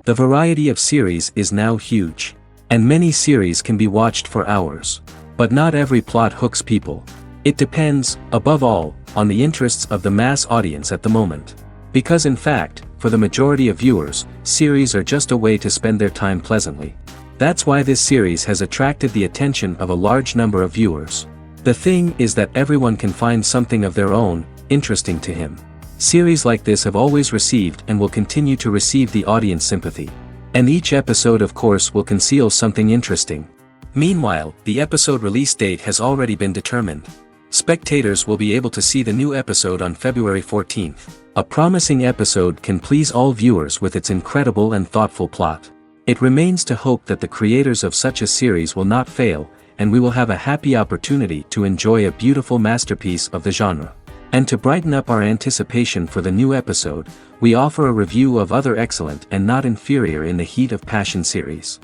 The variety of series is now huge. And many series can be watched for hours. But not every plot hooks people. It depends, above all, on the interests of the mass audience at the moment. Because in fact, for the majority of viewers, series are just a way to spend their time pleasantly. That's why this series has attracted the attention of a large number of viewers. The thing is that everyone can find something of their own, interesting to him. Series like this have always received and will continue to receive the audience sympathy. And each episode of course will conceal something interesting. Meanwhile, the episode release date has already been determined. Spectators will be able to see the new episode on February 14th. A promising episode can please all viewers with its incredible and thoughtful plot. It remains to hope that the creators of such a series will not fail, and we will have a happy opportunity to enjoy a beautiful masterpiece of the genre. And to brighten up our anticipation for the new episode, we offer a review of other excellent and not inferior in the Heat of Passion series.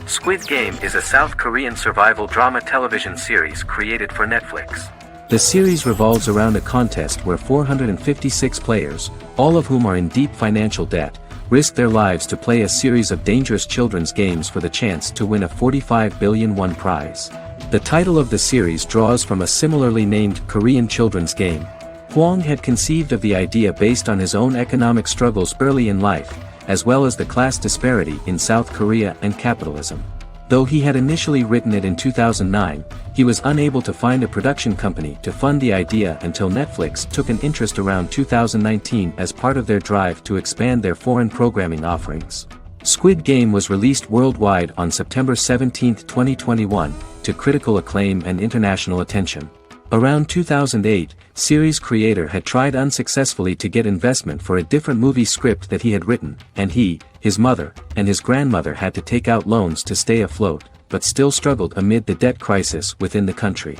Squid Game is a South Korean survival drama television series created for Netflix. The series revolves around a contest where 456 players, all of whom are in deep financial debt, risk their lives to play a series of dangerous children's games for the chance to win a 45 billion won prize. The title of the series draws from a similarly named Korean children's game. Hwang had conceived of the idea based on his own economic struggles early in life, as well as the class disparity in South Korea and capitalism. Though he had initially written it in 2009, he was unable to find a production company to fund the idea until Netflix took an interest around 2019 as part of their drive to expand their foreign programming offerings. Squid Game was released worldwide on September 17, 2021, to critical acclaim and international attention. Around 2008, series creator had tried unsuccessfully to get investment for a different movie script that he had written, and he, his mother, and his grandmother had to take out loans to stay afloat, but still struggled amid the debt crisis within the country.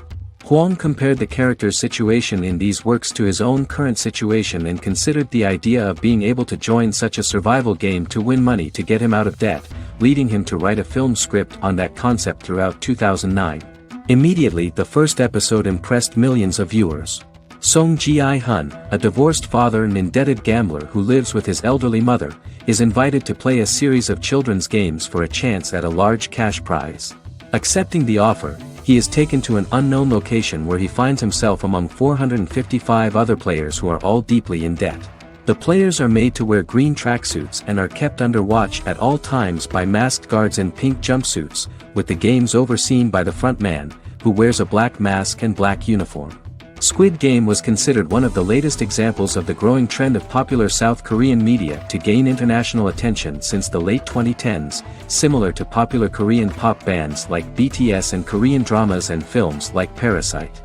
Hwang compared the character's situation in these works to his own current situation and considered the idea of being able to join such a survival game to win money to get him out of debt, leading him to write a film script on that concept throughout 2009. Immediately the first episode impressed millions of viewers. Song Ji-hun, a divorced father and indebted gambler who lives with his elderly mother, is invited to play a series of children's games for a chance at a large cash prize. Accepting the offer, he is taken to an unknown location where he finds himself among 455 other players who are all deeply in debt. The players are made to wear green tracksuits and are kept under watch at all times by masked guards in pink jumpsuits, with the games overseen by the front man, who wears a black mask and black uniform. Squid Game was considered one of the latest examples of the growing trend of popular South Korean media to gain international attention since the late 2010s, similar to popular Korean pop bands like BTS and Korean dramas and films like Parasite.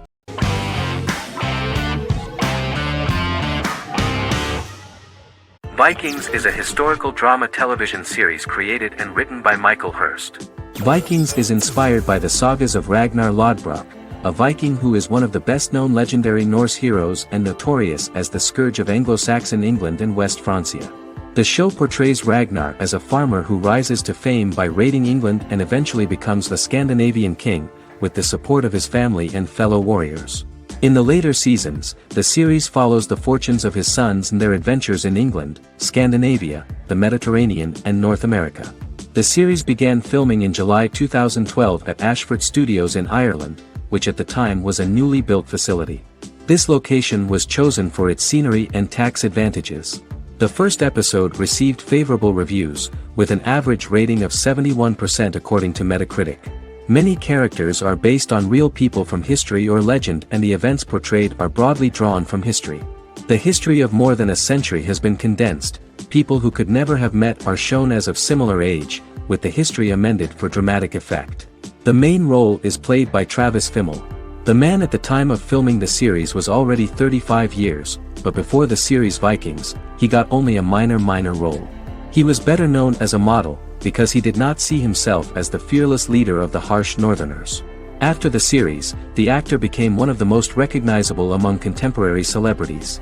Vikings is a historical drama television series created and written by Michael Hurst. Vikings is inspired by the sagas of Ragnar Lodbrok, a Viking who is one of the best-known legendary Norse heroes and notorious as the scourge of Anglo-Saxon England and West Francia. The show portrays Ragnar as a farmer who rises to fame by raiding England and eventually becomes the Scandinavian king, with the support of his family and fellow warriors. In the later seasons, the series follows the fortunes of his sons and their adventures in England, Scandinavia, the Mediterranean and North America. The series began filming in July 2012 at Ashford Studios in Ireland, which at the time was a newly built facility. This location was chosen for its scenery and tax advantages. The first episode received favorable reviews, with an average rating of 71% according to Metacritic. Many characters are based on real people from history or legend, and the events portrayed are broadly drawn from history. The history of more than a century has been condensed. People who could never have met are shown as of similar age, with the history amended for dramatic effect. The main role is played by Travis Fimmel. The man at the time of filming the series was already 35 years, but before the series Vikings, he got only a minor role. He was better known as a model, because he did not see himself as the fearless leader of the harsh Northerners. After the series, the actor became one of the most recognizable among contemporary celebrities.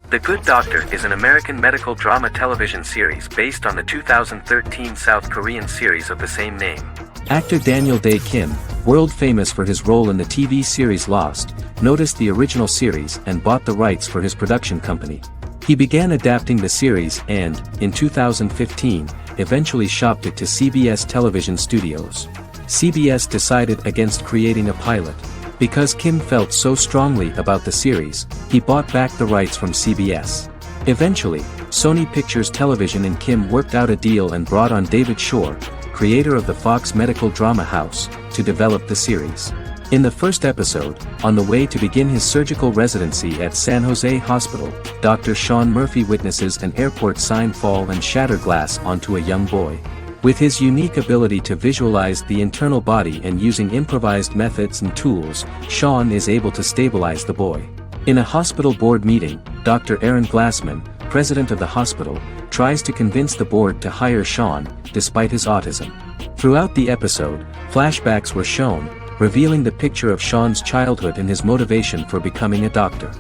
The Good Doctor is an American medical drama television series based on the 2013 South Korean series of the same name. Actor Daniel Dae Kim, world famous for his role in the TV series Lost, noticed the original series and bought the rights for his production company. He began adapting the series and, in 2015, eventually shopped it to CBS Television Studios. CBS decided against creating a pilot. Because Kim felt so strongly about the series, he bought back the rights from CBS. Eventually, Sony Pictures Television and Kim worked out a deal and brought on David Shore, creator of the Fox medical drama house, to develop the series. In the first episode, on the way to begin his surgical residency at San Jose Hospital, Dr. Sean Murphy witnesses an airport sign fall and shatter glass onto a young boy. With his unique ability to visualize the internal body and using improvised methods and tools, Sean is able to stabilize the boy. In a hospital board meeting, Dr. Aaron Glassman, president of the hospital, tries to convince the board to hire Sean, despite his autism. Throughout the episode, flashbacks were shown, revealing the picture of Sean's childhood and his motivation for becoming a doctor.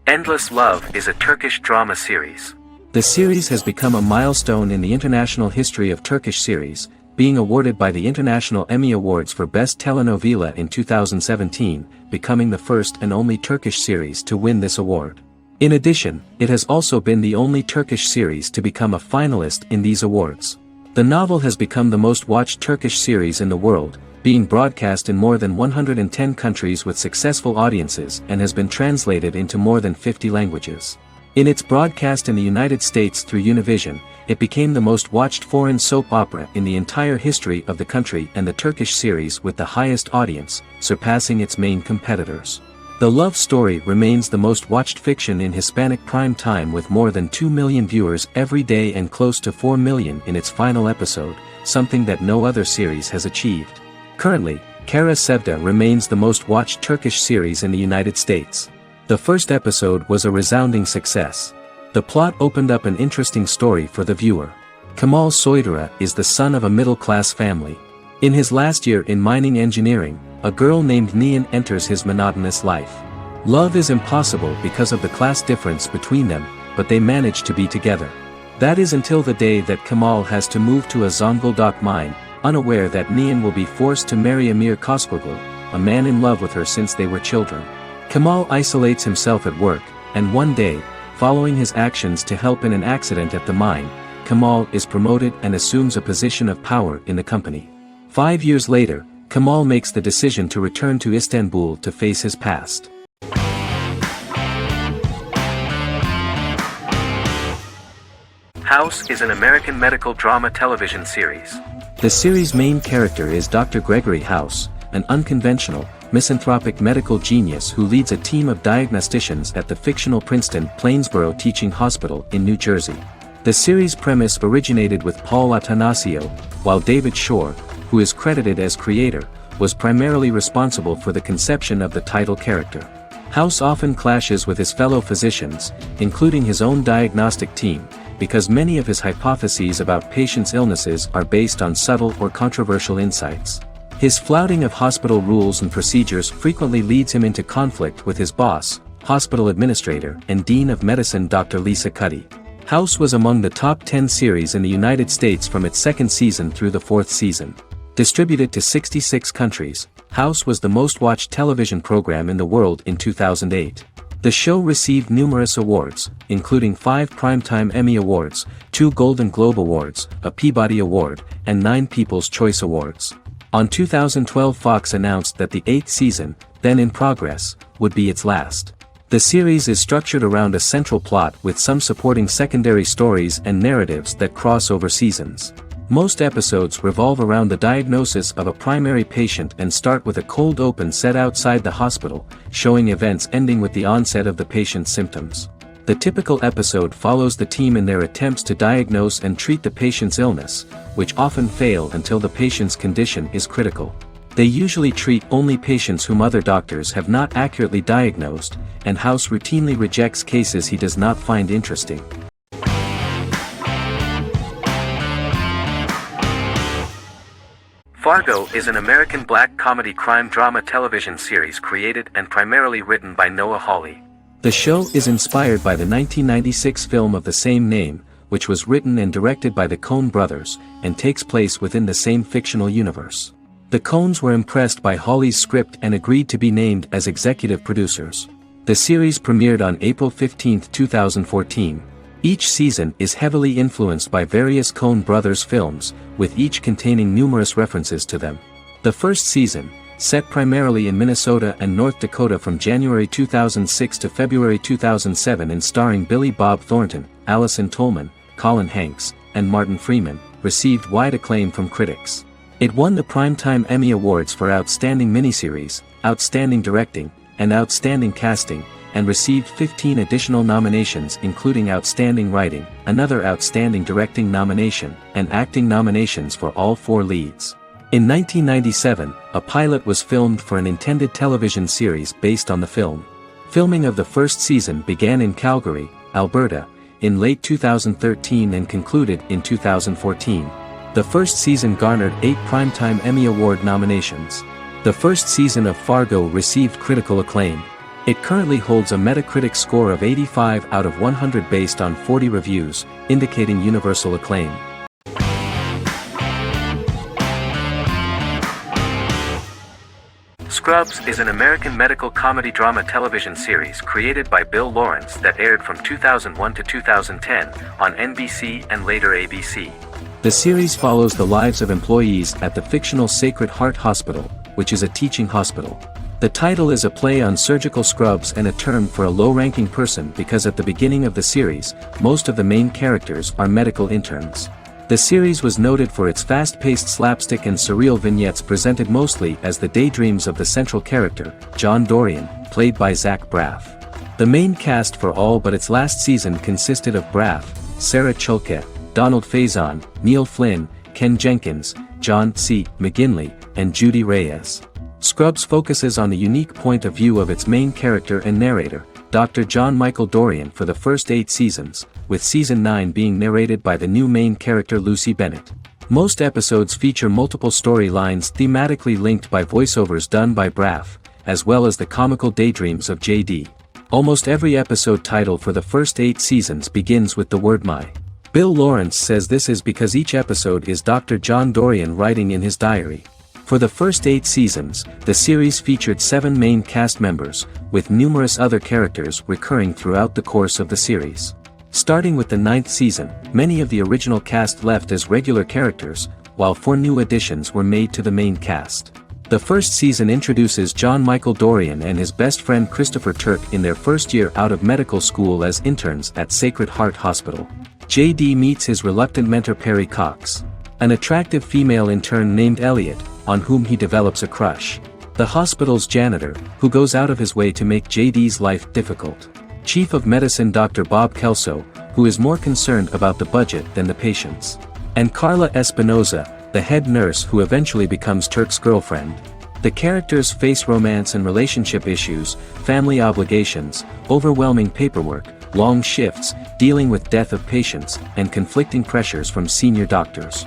Endless Love is a Turkish drama series. The series has become a milestone in the international history of Turkish series, being awarded by the International Emmy Awards for Best Telenovela in 2017, becoming the first and only Turkish series to win this award. In addition, it has also been the only Turkish series to become a finalist in these awards. The novel has become the most watched Turkish series in the world, being broadcast in more than 110 countries with successful audiences and has been translated into more than 50 languages. In its broadcast in the United States through Univision, it became the most watched foreign soap opera in the entire history of the country and the Turkish series with the highest audience, surpassing its main competitors. The love story remains the most watched fiction in Hispanic prime time with more than 2 million viewers every day and close to 4 million in its final episode, something that no other series has achieved. Currently, Kara Sevda remains the most watched Turkish series in the United States. The first episode was a resounding success. The plot opened up an interesting story for the viewer. Kemal Soydura is the son of a middle-class family. In his last year in mining engineering, a girl named Nihan enters his monotonous life. Love is impossible because of the class difference between them, but they manage to be together. That is until the day that Kemal has to move to a Zonguldak mine, unaware that Nihan will be forced to marry Amir Koskoglu, a man in love with her since they were children. Kemal isolates himself at work, and one day, following his actions to help in an accident at the mine, Kemal is promoted and assumes a position of power in the company. 5 years later, Kemal makes the decision to return to Istanbul to face his past. House is an American medical drama television series. The series' main character is Dr. Gregory House, an unconventional, misanthropic medical genius who leads a team of diagnosticians at the fictional Princeton Plainsboro Teaching Hospital in New Jersey. The series' premise originated with Paul Attanasio, while David Shore, who is credited as creator, was primarily responsible for the conception of the title character. House often clashes with his fellow physicians, including his own diagnostic team, because many of his hypotheses about patients' illnesses are based on subtle or controversial insights. His flouting of hospital rules and procedures frequently leads him into conflict with his boss, hospital administrator and dean of medicine Dr. Lisa Cuddy. House was among the top 10 series in the United States from its second season through the fourth season. Distributed to 66 countries, House was the most watched television program in the world in 2008. The show received numerous awards, including 5 Primetime Emmy Awards, 2 Golden Globe Awards, a Peabody Award, and 9 People's Choice Awards. On 2012 Fox announced that the 8th season, then in progress, would be its last. The series is structured around a central plot with some supporting secondary stories and narratives that cross over seasons. Most episodes revolve around the diagnosis of a primary patient and start with a cold open set outside the hospital, showing events ending with the onset of the patient's symptoms. The typical episode follows the team in their attempts to diagnose and treat the patient's illness, which often fail until the patient's condition is critical. They usually treat only patients whom other doctors have not accurately diagnosed, and House routinely rejects cases he does not find interesting. Fargo is an American black comedy crime drama television series created and primarily written by Noah Hawley. The show is inspired by the 1996 film of the same name, which was written and directed by the Coen brothers, and takes place within the same fictional universe. The Coens were impressed by Hawley's script and agreed to be named as executive producers. The series premiered on April 15, 2014. Each season is heavily influenced by various Coen brothers films, with each containing numerous references to them. The first season, set primarily in Minnesota and North Dakota from January 2006 to February 2007 and starring Billy Bob Thornton, Allison Tolman, Colin Hanks, and Martin Freeman, received wide acclaim from critics. It won the Primetime Emmy Awards for Outstanding Miniseries, Outstanding Directing, and Outstanding Casting, and received 15 additional nominations including Outstanding Writing, another Outstanding Directing nomination, and acting nominations for all 4 leads. In 1997, a pilot was filmed for an intended television series based on the film. Filming of the first season began in Calgary, Alberta, in late 2013 and concluded in 2014. The first season garnered 8 Primetime Emmy Award nominations. The first season of Fargo received critical acclaim. It currently holds a Metacritic score of 85 out of 100 based on 40 reviews, indicating universal acclaim. Scrubs is an American medical comedy drama television series created by Bill Lawrence that aired from 2001 to 2010 on NBC and later ABC. The series follows the lives of employees at the fictional Sacred Heart Hospital, which is a teaching hospital. The title is a play on surgical scrubs and a term for a low-ranking person because at the beginning of the series, most of the main characters are medical interns. The series was noted for its fast-paced slapstick and surreal vignettes presented mostly as the daydreams of the central character, John Dorian, played by Zach Braff. The main cast for all but its last season consisted of Braff, Sarah Chalke, Donald Faison, Neil Flynn, Ken Jenkins, John C. McGinley, and Judy Reyes. Scrubs focuses on the unique point of view of its main character and narrator, Dr. John Michael Dorian for the first 8 seasons, with season 9 being narrated by the new main character Lucy Bennett. Most episodes feature multiple storylines thematically linked by voiceovers done by Braff, as well as the comical daydreams of JD. Almost every episode title for the first 8 seasons begins with the word my. Bill Lawrence says this is because each episode is Dr. John Dorian writing in his diary. For the first 8 seasons, the series featured 7 main cast members, with numerous other characters recurring throughout the course of the series. Starting with the 9th season, many of the original cast left as regular characters, while 4 new additions were made to the main cast. The first season introduces John Michael Dorian and his best friend Christopher Turk in their first year out of medical school as interns at Sacred Heart Hospital. JD meets his reluctant mentor Perry Cox, an attractive female intern named Elliot, on whom he develops a crush. The hospital's janitor, who goes out of his way to make JD's life difficult. Chief of Medicine Dr. Bob Kelso, who is more concerned about the budget than the patients. And Carla Espinoza, the head nurse who eventually becomes Turk's girlfriend. The characters face romance and relationship issues, family obligations, overwhelming paperwork, long shifts, dealing with death of patients, and conflicting pressures from senior doctors.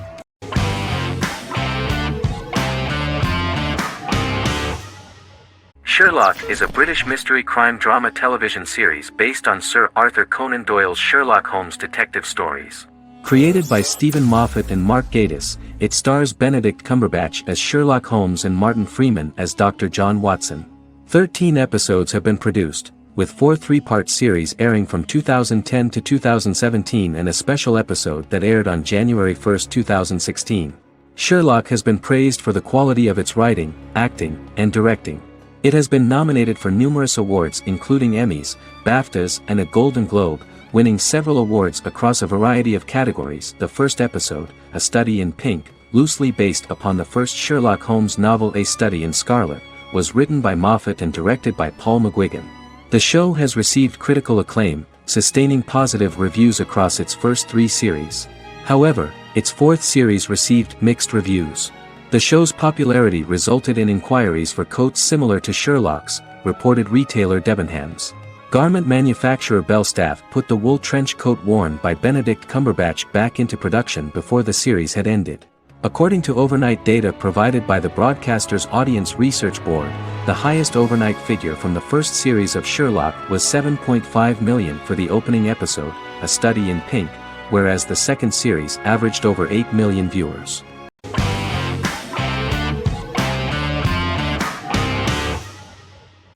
Sherlock is a British mystery crime drama television series based on Sir Arthur Conan Doyle's Sherlock Holmes detective stories. Created by Stephen Moffat and Mark Gatiss, it stars Benedict Cumberbatch as Sherlock Holmes and Martin Freeman as Dr. John Watson. 13 episodes have been produced, with 4 3-part series airing from 2010 to 2017 and a special episode that aired on January 1, 2016. Sherlock has been praised for the quality of its writing, acting, and directing. It has been nominated for numerous awards including Emmys, BAFTAs, and a Golden Globe, winning several awards across a variety of categories. The first episode, A Study in Pink, loosely based upon the first Sherlock Holmes novel A Study in Scarlet, was written by Moffat and directed by Paul McGuigan. The show has received critical acclaim, sustaining positive reviews across its first 3 series. However, its 4th series received mixed reviews. The show's popularity resulted in inquiries for coats similar to Sherlock's, reported retailer Debenhams. Garment manufacturer Belstaff put the wool trench coat worn by Benedict Cumberbatch back into production before the series had ended. According to overnight data provided by the broadcaster's Audience Research Board, the highest overnight figure from the first series of Sherlock was 7.5 million for the opening episode, A Study in Pink, whereas the second series averaged over 8 million viewers.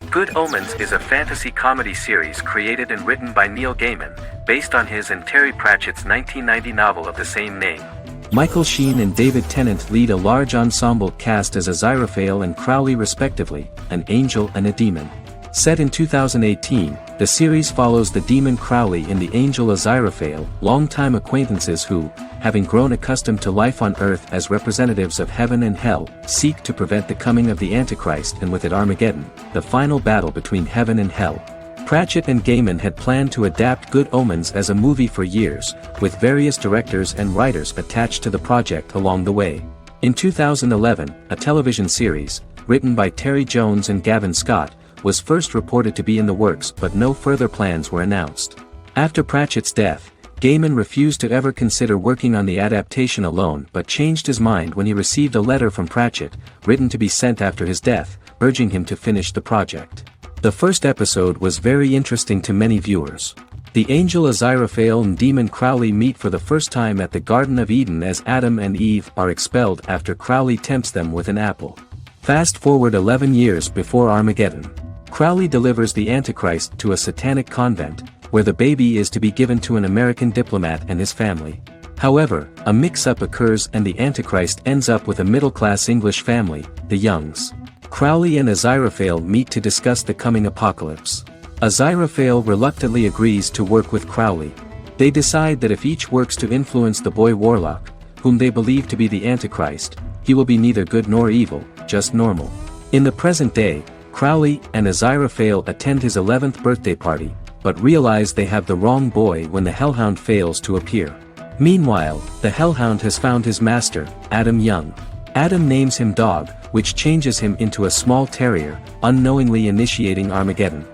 Good Omens is a fantasy comedy series created and written by Neil Gaiman, based on his and Terry Pratchett's 1990 novel of the same name. Michael Sheen and David Tennant lead a large ensemble cast as Aziraphale and Crowley respectively, an angel and a demon. Set in 2018, the series follows the demon Crowley and the angel Aziraphale, longtime acquaintances who, having grown accustomed to life on Earth as representatives of heaven and hell, seek to prevent the coming of the Antichrist and with it Armageddon, the final battle between heaven and hell. Pratchett and Gaiman had planned to adapt Good Omens as a movie for years, with various directors and writers attached to the project along the way. In 2011, a television series, written by Terry Jones and Gavin Scott, was first reported to be in the works but no further plans were announced. After Pratchett's death, Gaiman refused to ever consider working on the adaptation alone but changed his mind when he received a letter from Pratchett, written to be sent after his death, urging him to finish the project. The first episode was very interesting to many viewers. The angel Aziraphale and demon Crowley meet for the first time at the Garden of Eden as Adam and Eve are expelled after Crowley tempts them with an apple. Fast forward 11 years before Armageddon. Crowley delivers the Antichrist to a satanic convent, where the baby is to be given to an American diplomat and his family. However, a mix-up occurs and the Antichrist ends up with a middle-class English family, the Youngs. Crowley and Aziraphale meet to discuss the coming apocalypse. Aziraphale reluctantly agrees to work with Crowley. They decide that if each works to influence the boy Warlock, whom they believe to be the Antichrist, he will be neither good nor evil, just normal. In the present day, Crowley and Aziraphale attend his 11th birthday party, but realize they have the wrong boy when the Hellhound fails to appear. Meanwhile, the Hellhound has found his master, Adam Young. Adam names him Dog, which changes him into a small terrier, unknowingly initiating Armageddon.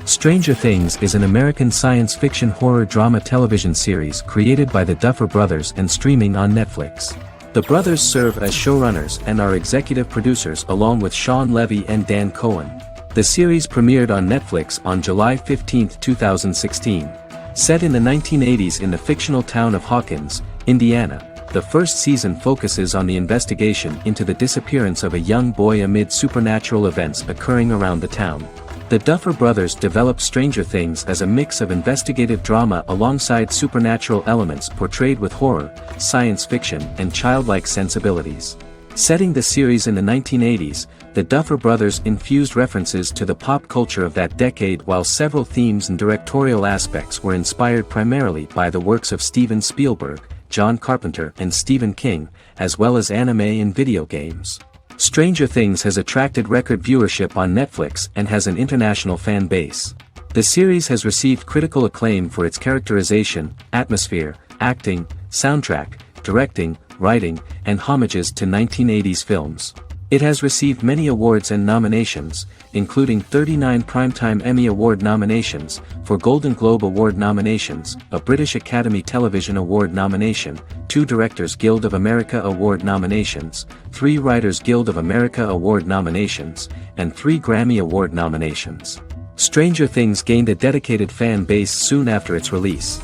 Stranger Things is an American science fiction horror drama television series created by the Duffer Brothers and streaming on Netflix. The brothers serve as showrunners and are executive producers along with Sean Levy and Dan Cohen. The series premiered on Netflix on July 15, 2016. Set in the 1980s in the fictional town of Hawkins, Indiana, the first season focuses on the investigation into the disappearance of a young boy amid supernatural events occurring around the town. The Duffer Brothers developed Stranger Things as a mix of investigative drama alongside supernatural elements portrayed with horror, science fiction, and childlike sensibilities. Setting the series in the 1980s, the Duffer Brothers infused references to the pop culture of that decade while several themes and directorial aspects were inspired primarily by the works of Steven Spielberg, John Carpenter and Stephen King, as well as anime and video games. Stranger Things has attracted record viewership on Netflix and has an international fan base. The series has received critical acclaim for its characterization, atmosphere, acting, soundtrack, directing, writing, and homages to 1980s films. It has received many awards and nominations, including 39 Primetime Emmy Award nominations, 4 Golden Globe Award nominations, a British Academy Television Award nomination, 2 Directors Guild of America Award nominations, 3 Writers Guild of America Award nominations, and 3 Grammy Award nominations. Stranger Things gained a dedicated fan base soon after its release.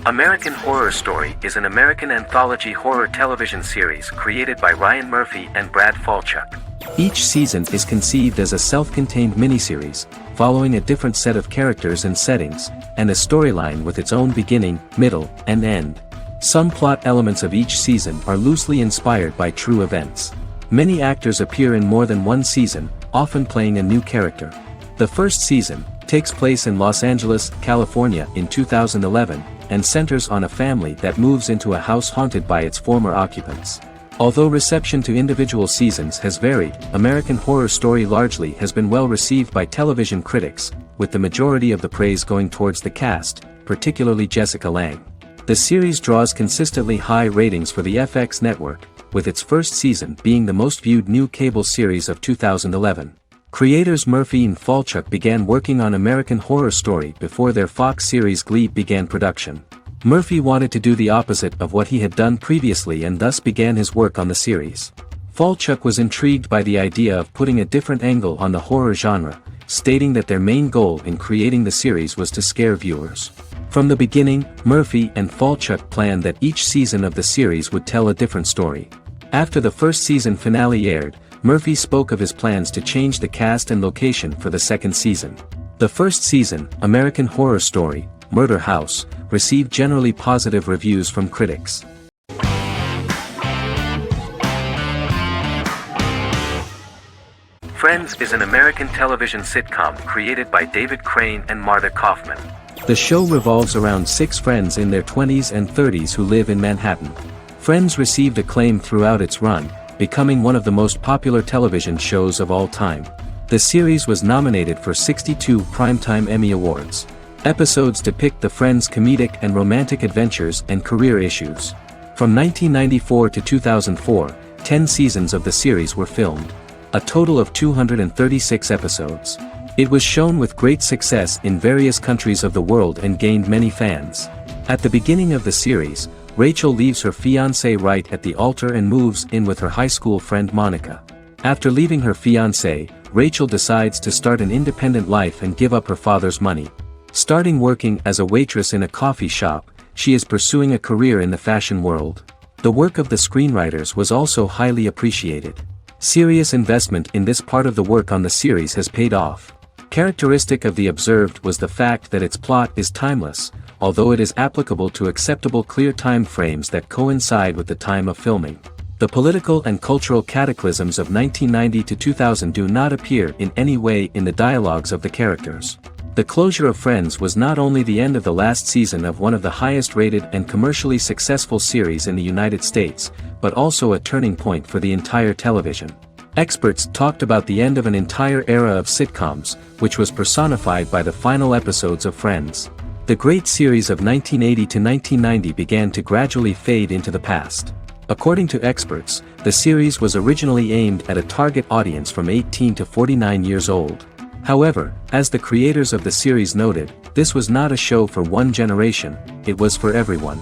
American Horror Story is an American anthology horror television series created by Ryan Murphy and Brad Falchuk. Each season is conceived as a self-contained miniseries, following a different set of characters and settings, and a storyline with its own beginning, middle, and end. Some plot elements of each season are loosely inspired by true events. Many actors appear in more than one season, often playing a new character. The first season takes place in Los Angeles, California in 2011, and centers on a family that moves into a house haunted by its former occupants. Although reception to individual seasons has varied, American Horror Story largely has been well received by television critics, with the majority of the praise going towards the cast, particularly Jessica Lange. The series draws consistently high ratings for the FX network, with its first season being the most viewed new cable series of 2011. Creators Murphy and Falchuk began working on American Horror Story before their Fox series Glee began production. Murphy wanted to do the opposite of what he had done previously and thus began his work on the series. Falchuk was intrigued by the idea of putting a different angle on the horror genre, stating that their main goal in creating the series was to scare viewers. From the beginning, Murphy and Falchuk planned that each season of the series would tell a different story. After the first season finale aired, Murphy spoke of his plans to change the cast and location for the second season. The first season, American Horror Story, Murder House, received generally positive reviews from critics. Friends is an American television sitcom created by David Crane and Marta Kaufman. The show revolves around 6 friends in their 20s and 30s who live in Manhattan. Friends received acclaim throughout its run, becoming one of the most popular television shows of all time. The series was nominated for 62 Primetime Emmy Awards. Episodes depict the friends' comedic and romantic adventures and career issues. From 1994 to 2004, 10 seasons of the series were filmed. A total of 236 episodes. It was shown with great success in various countries of the world and gained many fans. At the beginning of the series, Rachel leaves her fiancé right at the altar and moves in with her high school friend Monica. After leaving her fiancé, Rachel decides to start an independent life and give up her father's money. Starting working as a waitress in a coffee shop, she is pursuing a career in the fashion world. The work of the screenwriters was also highly appreciated. Serious investment in this part of the work on the series has paid off. Characteristic of The Observed was the fact that its plot is timeless, although it is applicable to acceptable clear time frames that coincide with the time of filming. The political and cultural cataclysms of 1990 to 2000 do not appear in any way in the dialogues of the characters. The closure of Friends was not only the end of the last season of one of the highest-rated and commercially successful series in the United States, but also a turning point for the entire television. Experts talked about the end of an entire era of sitcoms, which was personified by the final episodes of Friends. The great series of 1980 to 1990 began to gradually fade into the past. According to experts, the series was originally aimed at a target audience from 18 to 49 years old. However, as the creators of the series noted, this was not a show for one generation, it was for everyone.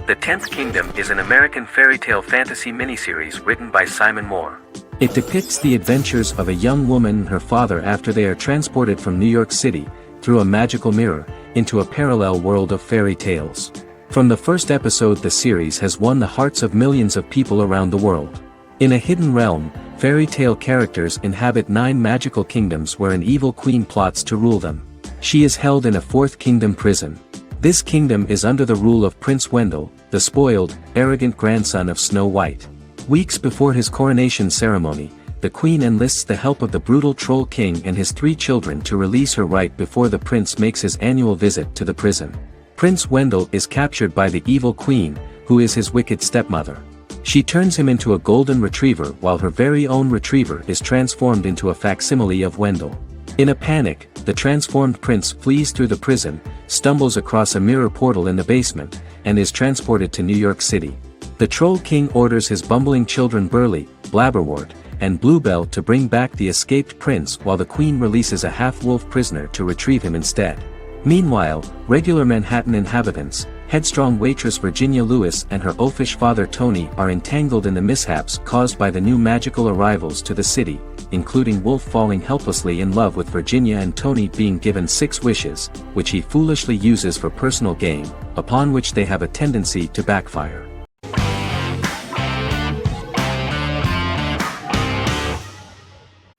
The Tenth Kingdom is an American fairy tale fantasy miniseries written by Simon Moore. It depicts the adventures of a young woman and her father after they are transported from New York City, through a magical mirror, into a parallel world of fairy tales. From the first episode, the series has won the hearts of millions of people around the world. In a hidden realm, fairy tale characters inhabit 9 magical kingdoms where an evil queen plots to rule them. She is held in a 4th kingdom prison. This kingdom is under the rule of Prince Wendell, the spoiled, arrogant grandson of Snow White. Weeks before his coronation ceremony, the queen enlists the help of the brutal Troll King and his 3 children to release her right before the prince makes his annual visit to the prison. Prince Wendell is captured by the evil queen, who is his wicked stepmother. She turns him into a golden retriever while her very own retriever is transformed into a facsimile of Wendell. In a panic, the transformed prince flees through the prison, stumbles across a mirror portal in the basement, and is transported to New York City. The Troll King orders his bumbling children Burley, Blabberwort, and Bluebell to bring back the escaped prince while the queen releases a half-wolf prisoner to retrieve him instead. Meanwhile, regular Manhattan inhabitants, headstrong waitress Virginia Lewis and her oafish father Tony are entangled in the mishaps caused by the new magical arrivals to the city, including Wolf falling helplessly in love with Virginia and Tony being given 6 wishes, which he foolishly uses for personal gain, upon which they have a tendency to backfire.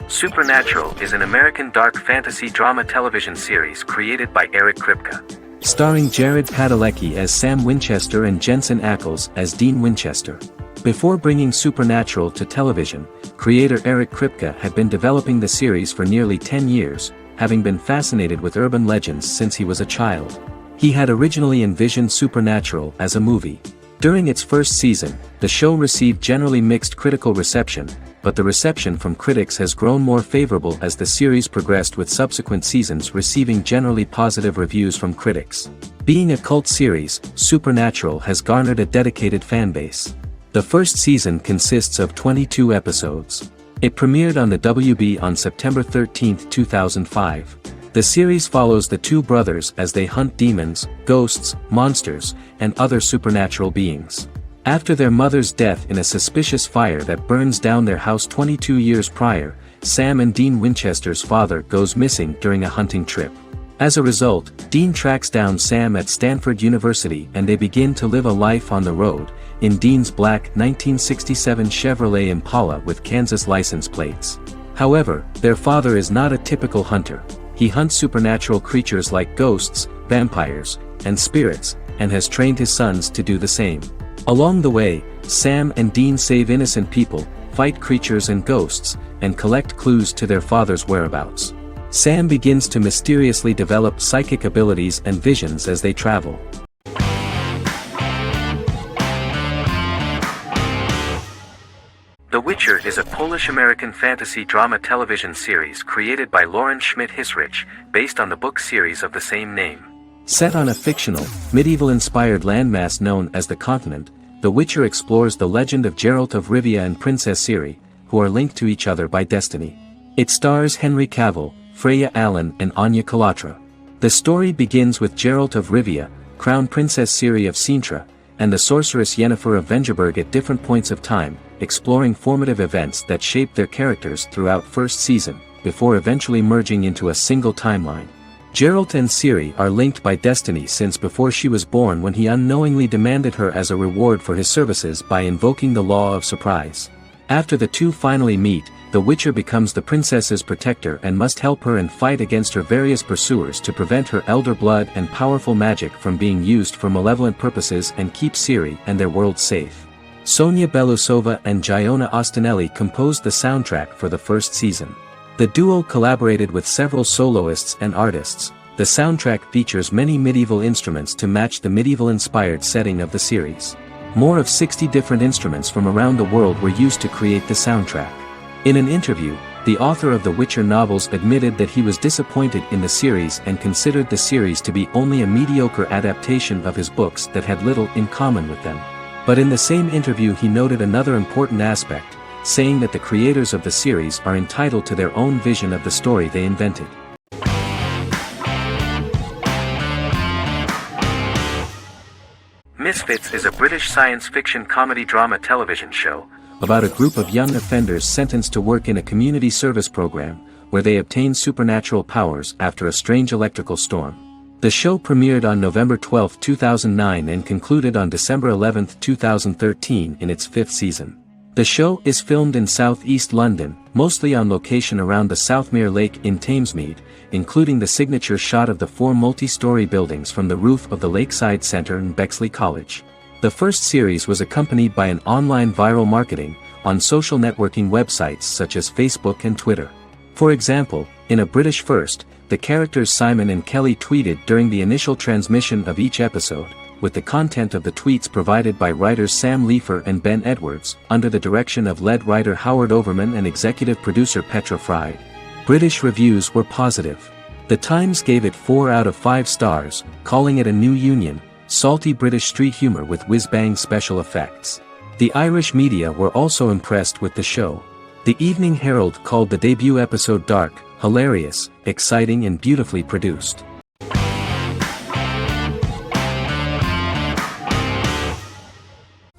Supernatural is an American dark fantasy drama television series created by Eric Kripke. Starring Jared Padalecki as Sam Winchester and Jensen Ackles as Dean Winchester. Before bringing Supernatural to television, creator Eric Kripke had been developing the series for nearly 10 years, having been fascinated with urban legends since he was a child. He had originally envisioned Supernatural as a movie. During its first season, the show received generally mixed critical reception, but the reception from critics has grown more favorable as the series progressed, with subsequent seasons receiving generally positive reviews from critics. Being a cult series, Supernatural has garnered a dedicated fanbase. The The first season consists of 22 episodes. It premiered on the WB on September 13, 2005. The series follows the two brothers as they hunt demons, ghosts, monsters, and other supernatural beings. After their mother's death in a suspicious fire that burns down their house 22 years prior, Sam and Dean Winchester's father goes missing during a hunting trip. As a result, Dean tracks down Sam at Stanford University and they begin to live a life on the road, in Dean's black 1967 Chevrolet Impala with Kansas license plates. However, their father is not a typical hunter. He hunts supernatural creatures like ghosts, vampires, and spirits, and has trained his sons to do the same. Along the way, Sam and Dean save innocent people, fight creatures and ghosts, and collect clues to their father's whereabouts. Sam begins to mysteriously develop psychic abilities and visions as they travel. The Witcher is a Polish-American fantasy drama television series created by Lauren Schmidt-Hissrich, based on the book series of the same name. Set on a fictional, medieval-inspired landmass known as the Continent, The Witcher explores the legend of Geralt of Rivia and Princess Ciri, who are linked to each other by destiny. It stars Henry Cavill, Freya Allan and Anya Chalotra. The story begins with Geralt of Rivia, crowned Princess Ciri of Sintra, and the sorceress Yennefer of Vengerberg at different points of time, exploring formative events that shaped their characters throughout first season, before eventually merging into a single timeline. Geralt and Ciri are linked by destiny since before she was born, when he unknowingly demanded her as a reward for his services by invoking the law of surprise. After the two finally meet, the Witcher becomes the princess's protector and must help her and fight against her various pursuers to prevent her elder blood and powerful magic from being used for malevolent purposes and keep Ciri and their world safe. Sonia Belousova and Giona Ostinelli composed the soundtrack for the first season. The duo collaborated with several soloists and artists. The soundtrack features many medieval instruments to match the medieval-inspired setting of the series. More of 60 different instruments from around the world were used to create the soundtrack. In an interview, the author of the Witcher novels admitted that he was disappointed in the series and considered the series to be only a mediocre adaptation of his books that had little in common with them. But in the same interview he noted another important aspect, saying that the creators of the series are entitled to their own vision of the story they invented. Misfits is a British science fiction comedy drama television show about a group of young offenders sentenced to work in a community service program, where they obtain supernatural powers after a strange electrical storm. The show premiered on November 12, 2009 and concluded on December 11, 2013 in its fifth season. The show is filmed in southeast London, mostly on location around the Southmere Lake in Thamesmead, including the signature shot of the 4 multi-story buildings from the roof of the Lakeside Centre in Bexley College. The first series was accompanied by an online viral marketing on social networking websites such as Facebook and Twitter. For example, in a British first, the characters Simon and Kelly tweeted during the initial transmission of each episode, with the content of the tweets provided by writers Sam Leifer and Ben Edwards, under the direction of lead writer Howard Overman and executive producer Petra Fried. British reviews were positive. The Times gave it 4 out of 5 stars, calling it a new union, salty British street humour with whiz-bang special effects. The Irish media were also impressed with the show. The Evening Herald called the debut episode dark, hilarious, exciting and beautifully produced.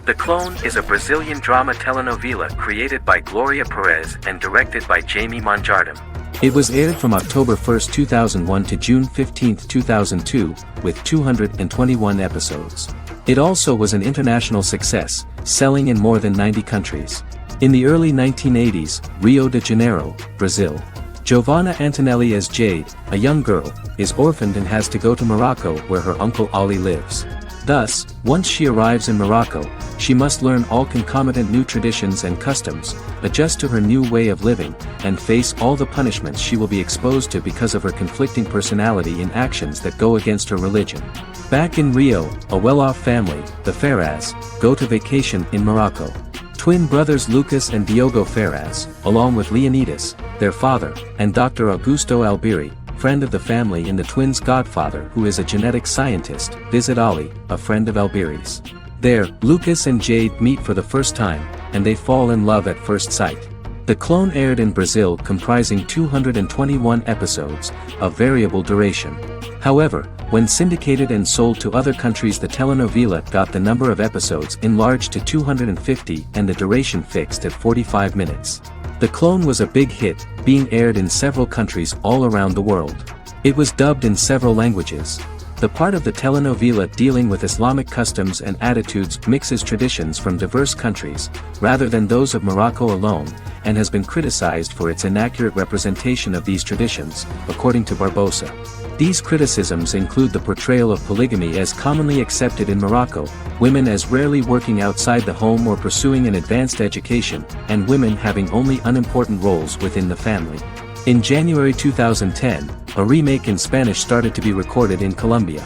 The Clone is a Brazilian drama telenovela created by Gloria Perez and directed by Jamie Monjardim. It was aired from October 1, 2001 to June 15, 2002, with 221 episodes. It also was an international success, selling in more than 90 countries. In the early 1980s, Rio de Janeiro, Brazil. Giovanna Antonelli as Jade, a young girl, is orphaned and has to go to Morocco where her uncle Ali lives. Thus, once she arrives in Morocco, she must learn all concomitant new traditions and customs, adjust to her new way of living, and face all the punishments she will be exposed to because of her conflicting personality in actions that go against her religion. Back in Rio, a well-off family, the Ferraz, go to vacation in Morocco. Twin brothers Lucas and Diogo Ferraz, along with Leonidas, their father, and Dr. Augusto Albiri, friend of the family and the twins' godfather who is a genetic scientist, visit Ali, a friend of Albiri's. There, Lucas and Jade meet for the first time, and they fall in love at first sight. The clone aired in Brazil comprising 221 episodes, of variable duration. However, when syndicated and sold to other countries, the telenovela got the number of episodes enlarged to 250 and the duration fixed at 45 minutes. The clone was a big hit, being aired in several countries all around the world. It was dubbed in several languages. The part of the telenovela dealing with Islamic customs and attitudes mixes traditions from diverse countries, rather than those of Morocco alone, and has been criticized for its inaccurate representation of these traditions, according to Barbosa. These criticisms include the portrayal of polygamy as commonly accepted in Morocco, women as rarely working outside the home or pursuing an advanced education, and women having only unimportant roles within the family. In January 2010, a remake in Spanish started to be recorded in Colombia.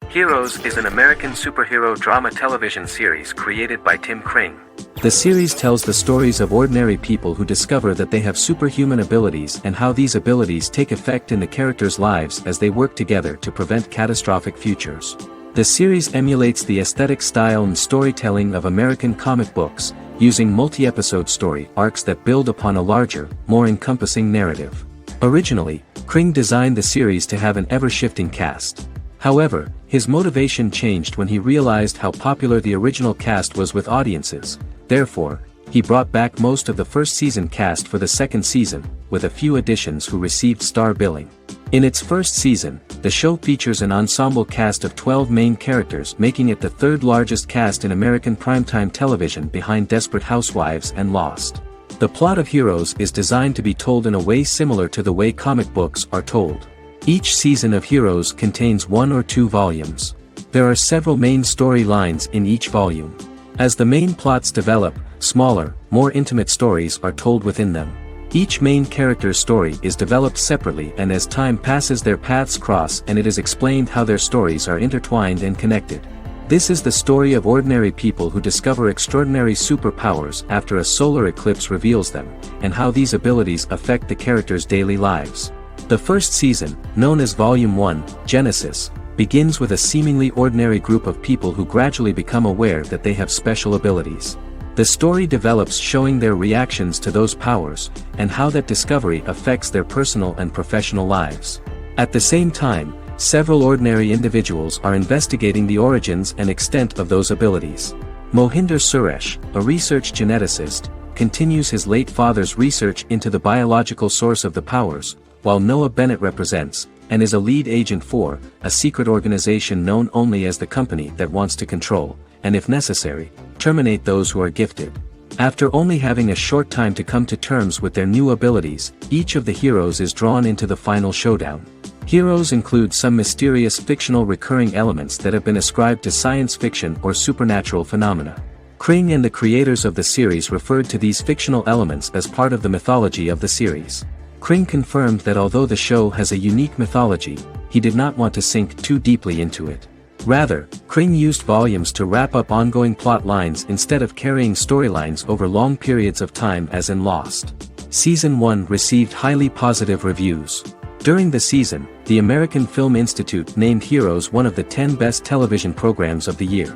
Heroes is an American superhero drama television series created by Tim Kring. The series tells the stories of ordinary people who discover that they have superhuman abilities and how these abilities take effect in the characters' lives as they work together to prevent catastrophic futures. The series emulates the aesthetic style and storytelling of American comic books, using multi-episode story arcs that build upon a larger, more encompassing narrative. Originally, Kring designed the series to have an ever-shifting cast. However, his motivation changed when he realized how popular the original cast was with audiences. Therefore, he brought back most of the first season cast for the second season, with a few additions who received star billing. In its first season, the show features an ensemble cast of 12 main characters, making it the third largest cast in American primetime television behind Desperate Housewives and Lost. The plot of Heroes is designed to be told in a way similar to the way comic books are told. Each season of Heroes contains 1 or 2 volumes. There are several main storylines in each volume. As the main plots develop, smaller, more intimate stories are told within them. Each main character's story is developed separately, and as time passes their paths cross and it is explained how their stories are intertwined and connected. This is the story of ordinary people who discover extraordinary superpowers after a solar eclipse reveals them, and how these abilities affect the characters' daily lives. The first season, known as Volume 1, Genesis, begins with a seemingly ordinary group of people who gradually become aware that they have special abilities. The story develops showing their reactions to those powers, and how that discovery affects their personal and professional lives. At the same time, several ordinary individuals are investigating the origins and extent of those abilities. Mohinder Suresh, a research geneticist, continues his late father's research into the biological source of the powers, while Noah Bennett represents, and is a lead agent for, a secret organization known only as the company that wants to control, and if necessary, terminate those who are gifted. After only having a short time to come to terms with their new abilities, each of the heroes is drawn into the final showdown. Heroes include some mysterious fictional recurring elements that have been ascribed to science fiction or supernatural phenomena. Kring and the creators of the series referred to these fictional elements as part of the mythology of the series. Kring confirmed that although the show has a unique mythology, he did not want to sink too deeply into it. Rather, Kring used volumes to wrap up ongoing plot lines instead of carrying storylines over long periods of time as in Lost. Season 1 received highly positive reviews. During the season, the American Film Institute named Heroes one of the 10 best television programs of the year.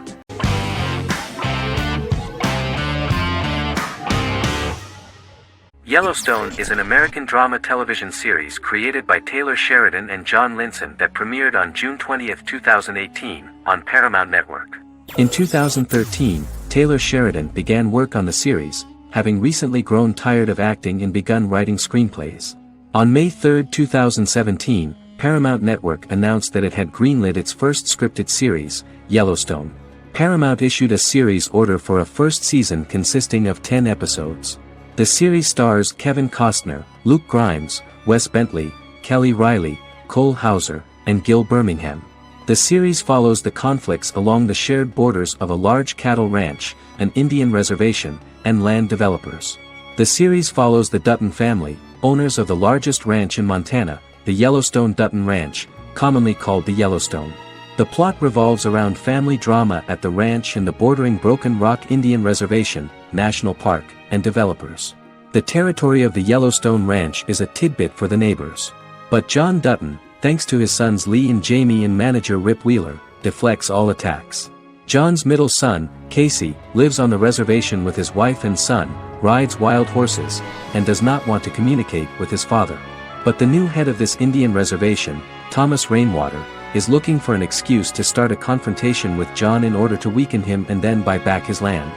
Yellowstone is an American drama television series created by Taylor Sheridan and John Linson that premiered on June 20, 2018, on Paramount Network. In 2013, Taylor Sheridan began work on the series, having recently grown tired of acting and begun writing screenplays. On May 3, 2017, Paramount Network announced that it had greenlit its first scripted series, Yellowstone. Paramount issued a series order for a first season consisting of 10 episodes. The series stars Kevin Costner, Luke Grimes, Wes Bentley, Kelly Riley, Cole Hauser, and Gil Birmingham. The series follows the conflicts along the shared borders of a large cattle ranch, an Indian reservation, and land developers. The series follows the Dutton family, owners of the largest ranch in Montana, the Yellowstone Dutton Ranch, commonly called the Yellowstone. The plot revolves around family drama at the ranch and the bordering Broken Rock Indian Reservation, National Park, and developers. The territory of the Yellowstone Ranch is a tidbit for the neighbors. But John Dutton, thanks to his sons Lee and Jamie, and manager Rip Wheeler, deflects all attacks. John's middle son, Casey, lives on the reservation with his wife and son, rides wild horses, and does not want to communicate with his father. But the new head of this Indian reservation, Thomas Rainwater, is looking for an excuse to start a confrontation with John in order to weaken him and then buy back his land.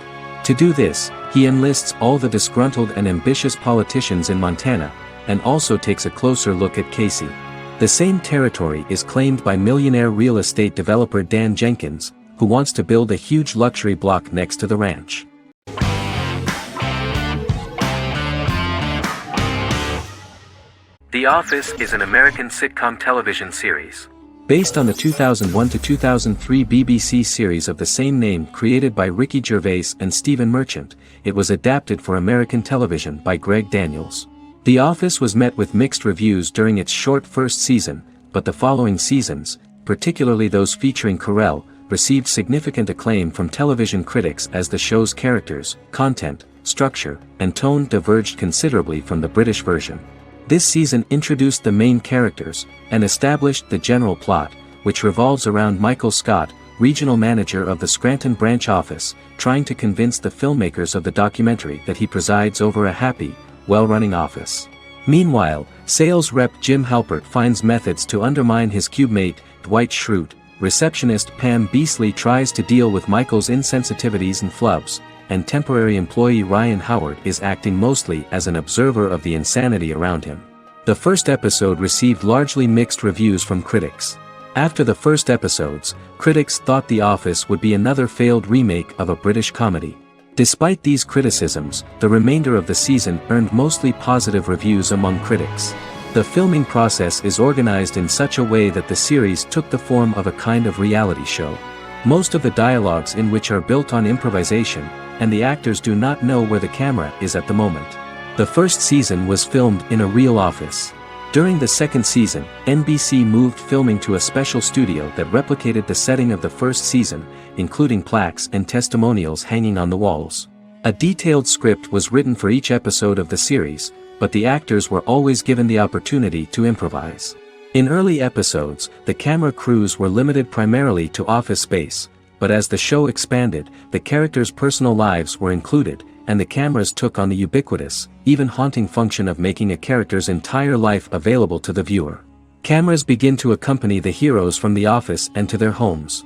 To do this, he enlists all the disgruntled and ambitious politicians in Montana, and also takes a closer look at Casey. The same territory is claimed by millionaire real estate developer Dan Jenkins, who wants to build a huge luxury block next to the ranch. The Office is an American sitcom television series. Based on the 2001 to 2003 BBC series of the same name created by Ricky Gervais and Stephen Merchant, it was adapted for American television by Greg Daniels. The Office was met with mixed reviews during its short first season, but the following seasons, particularly those featuring Carell, received significant acclaim from television critics as the show's characters, content, structure, and tone diverged considerably from the British version. This season introduced the main characters, and established the general plot, which revolves around Michael Scott, regional manager of the Scranton branch office, trying to convince the filmmakers of the documentary that he presides over a happy, well-running office. Meanwhile, sales rep Jim Halpert finds methods to undermine his cube-mate, Dwight Schrute. Receptionist Pam Beasley tries to deal with Michael's insensitivities and flubs, and temporary employee Ryan Howard is acting mostly as an observer of the insanity around him. The first episode received largely mixed reviews from critics. After the first episodes, critics thought The Office would be another failed remake of a British comedy. Despite these criticisms, the remainder of the season earned mostly positive reviews among critics. The filming process is organized in such a way that the series took the form of a kind of reality show. Most of the dialogues in which are built on improvisation, and the actors do not know where the camera is at the moment. The first season was filmed in a real office. During the second season, NBC moved filming to a special studio that replicated the setting of the first season, including plaques and testimonials hanging on the walls. A detailed script was written for each episode of the series, but the actors were always given the opportunity to improvise. In early episodes, the camera crews were limited primarily to office space, but as the show expanded, the characters' personal lives were included, and the cameras took on the ubiquitous, even haunting function of making a character's entire life available to the viewer. Cameras begin to accompany the heroes from the office and to their homes.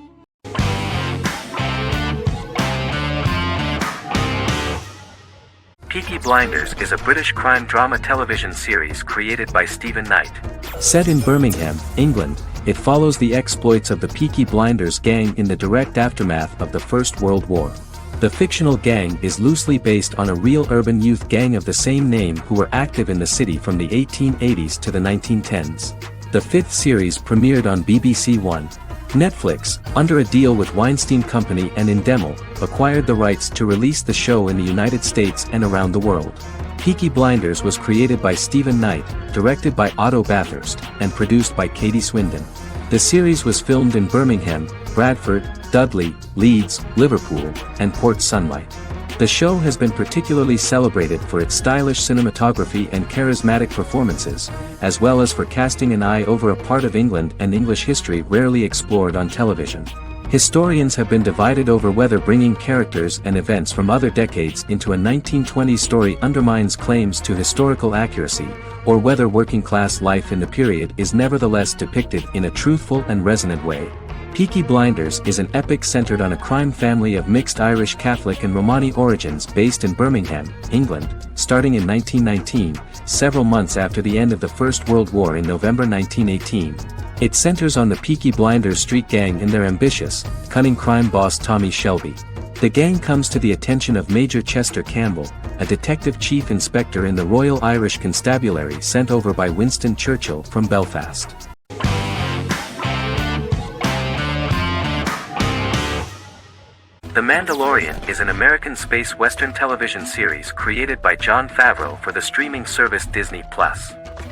Peaky Blinders is a British crime drama television series created by Stephen Knight. Set in Birmingham, England, it follows the exploits of the Peaky Blinders gang in the direct aftermath of the First World War. The fictional gang is loosely based on a real urban youth gang of the same name who were active in the city from the 1880s to the 1910s. The fifth series premiered on BBC One. Netflix, under a deal with Weinstein Company and Endemol, acquired the rights to release the show in the United States and around the world. Peaky Blinders was created by Stephen Knight, directed by Otto Bathurst, and produced by Katie Swindon. The series was filmed in Birmingham, Bradford, Dudley, Leeds, Liverpool, and Port Sunlight. The show has been particularly celebrated for its stylish cinematography and charismatic performances, as well as for casting an eye over a part of England and English history rarely explored on television. Historians have been divided over whether bringing characters and events from other decades into a 1920s story undermines claims to historical accuracy, or whether working-class life in the period is nevertheless depicted in a truthful and resonant way. Peaky Blinders is an epic centered on a crime family of mixed Irish Catholic and Romani origins based in Birmingham, England, starting in 1919, several months after the end of the First World War in November 1918. It centers on the Peaky Blinders street gang and their ambitious, cunning crime boss Tommy Shelby. The gang comes to the attention of Major Chester Campbell, a detective chief inspector in the Royal Irish Constabulary sent over by Winston Churchill from Belfast. The Mandalorian is an American space western television series created by Jon Favreau for the streaming service Disney+.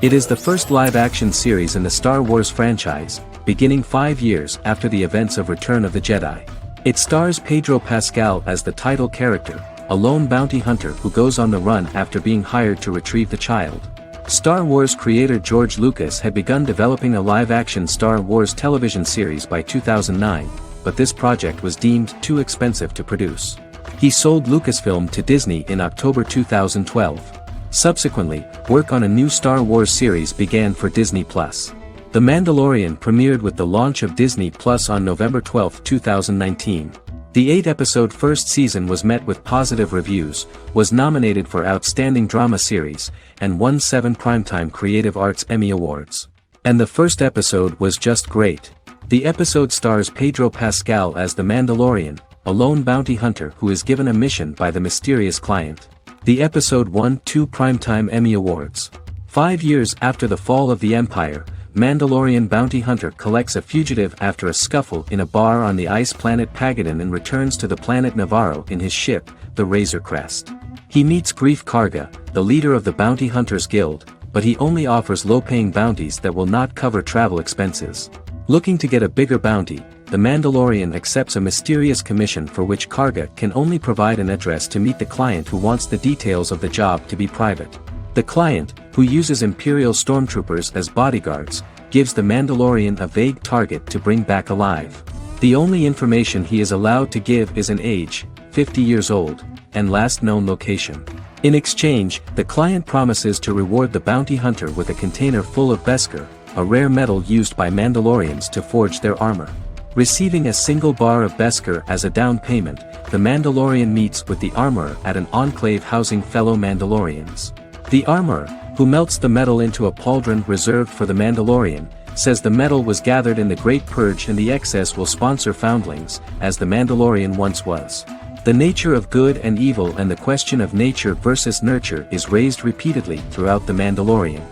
It is the first live-action series in the Star Wars franchise, beginning 5 years after the events of Return of the Jedi. It stars Pedro Pascal as the title character, a lone bounty hunter who goes on the run after being hired to retrieve the child. Star Wars creator George Lucas had begun developing a live-action Star Wars television series by 2009, but this project was deemed too expensive to produce. He sold Lucasfilm to Disney in October 2012. Subsequently, work on a new Star Wars series began for Disney+. The Mandalorian premiered with the launch of Disney Plus on November 12, 2019. The 8-episode first season was met with positive reviews, was nominated for Outstanding Drama Series, and won 7 Primetime Creative Arts Emmy Awards. And the first episode was just great. The episode stars Pedro Pascal as the Mandalorian, a lone bounty hunter who is given a mission by the mysterious client. The episode won 2 Primetime Emmy Awards. 5 years after the fall of the Empire, Mandalorian bounty hunter collects a fugitive after a scuffle in a bar on the ice planet Pagadan and returns to the planet Navarro in his ship, the Razor Crest. He meets Grief Karga, the leader of the Bounty Hunters Guild, but he only offers low-paying bounties that will not cover travel expenses. Looking to get a bigger bounty, the Mandalorian accepts a mysterious commission for which Karga can only provide an address to meet the client who wants the details of the job to be private. The client, who uses Imperial stormtroopers as bodyguards, gives the Mandalorian a vague target to bring back alive. The only information he is allowed to give is an age, 50 years old, and last known location. In exchange, the client promises to reward the bounty hunter with a container full of Beskar, a rare metal used by Mandalorians to forge their armor. Receiving a single bar of Beskar as a down payment, the Mandalorian meets with the armorer at an enclave housing fellow Mandalorians. The armorer, who melts the metal into a pauldron reserved for the Mandalorian, says the metal was gathered in the Great Purge and the excess will sponsor foundlings, as the Mandalorian once was. The nature of good and evil and the question of nature versus nurture is raised repeatedly throughout The Mandalorian.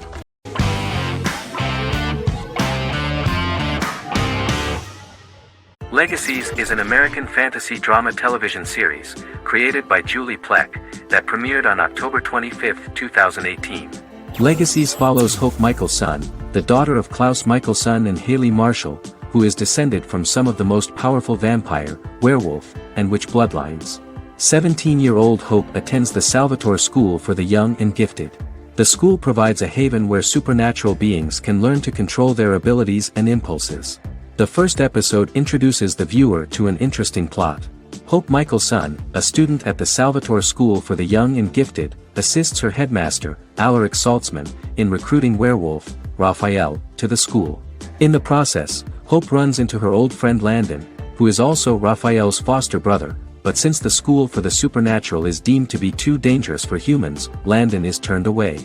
Legacies is an American fantasy drama television series, created by Julie Plec, that premiered on October 25, 2018. Legacies follows Hope Michelson, the daughter of Klaus Michelson and Haley Marshall, who is descended from some of the most powerful vampire, werewolf, and witch bloodlines. 17-year-old Hope attends the Salvatore School for the Young and Gifted. The school provides a haven where supernatural beings can learn to control their abilities and impulses. The first episode introduces the viewer to an interesting plot. Hope Michelson, a student at the Salvatore School for the Young and Gifted, assists her headmaster, Alaric Saltzman, in recruiting werewolf, Raphael, to the school. In the process, Hope runs into her old friend Landon, who is also Raphael's foster brother, but since the school for the supernatural is deemed to be too dangerous for humans, Landon is turned away.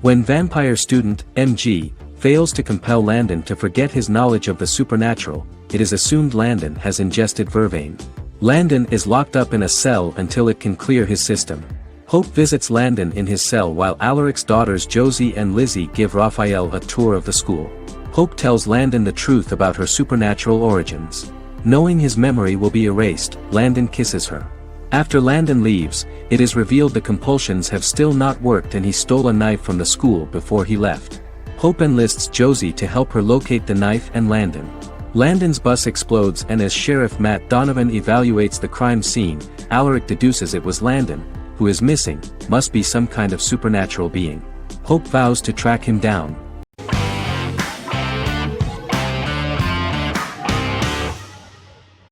When vampire student, MG, fails to compel Landon to forget his knowledge of the supernatural, it is assumed Landon has ingested vervain. Landon is locked up in a cell until it can clear his system. Hope visits Landon in his cell while Alaric's daughters Josie and Lizzie give Raphael a tour of the school. Hope tells Landon the truth about her supernatural origins. Knowing his memory will be erased, Landon kisses her. After Landon leaves, it is revealed the compulsions have still not worked and he stole a knife from the school before he left. Hope enlists Josie to help her locate the knife and Landon. Landon's bus explodes and as Sheriff Matt Donovan evaluates the crime scene, Alaric deduces it was Landon, who is missing, must be some kind of supernatural being. Hope vows to track him down.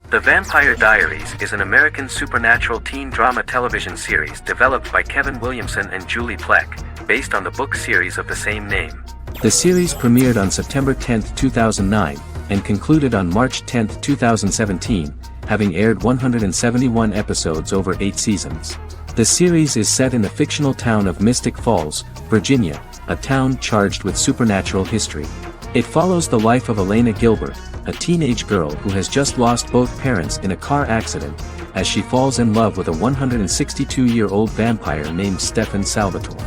The Vampire Diaries is an American supernatural teen drama television series developed by Kevin Williamson and Julie Plec, based on the book series of the same name. The series premiered on September 10, 2009, and concluded on March 10, 2017, having aired 171 episodes over 8 seasons. The series is set in the fictional town of Mystic Falls, Virginia, a town charged with supernatural history. It follows the life of Elena Gilbert, a teenage girl who has just lost both parents in a car accident, as she falls in love with a 162-year-old vampire named Stefan Salvatore.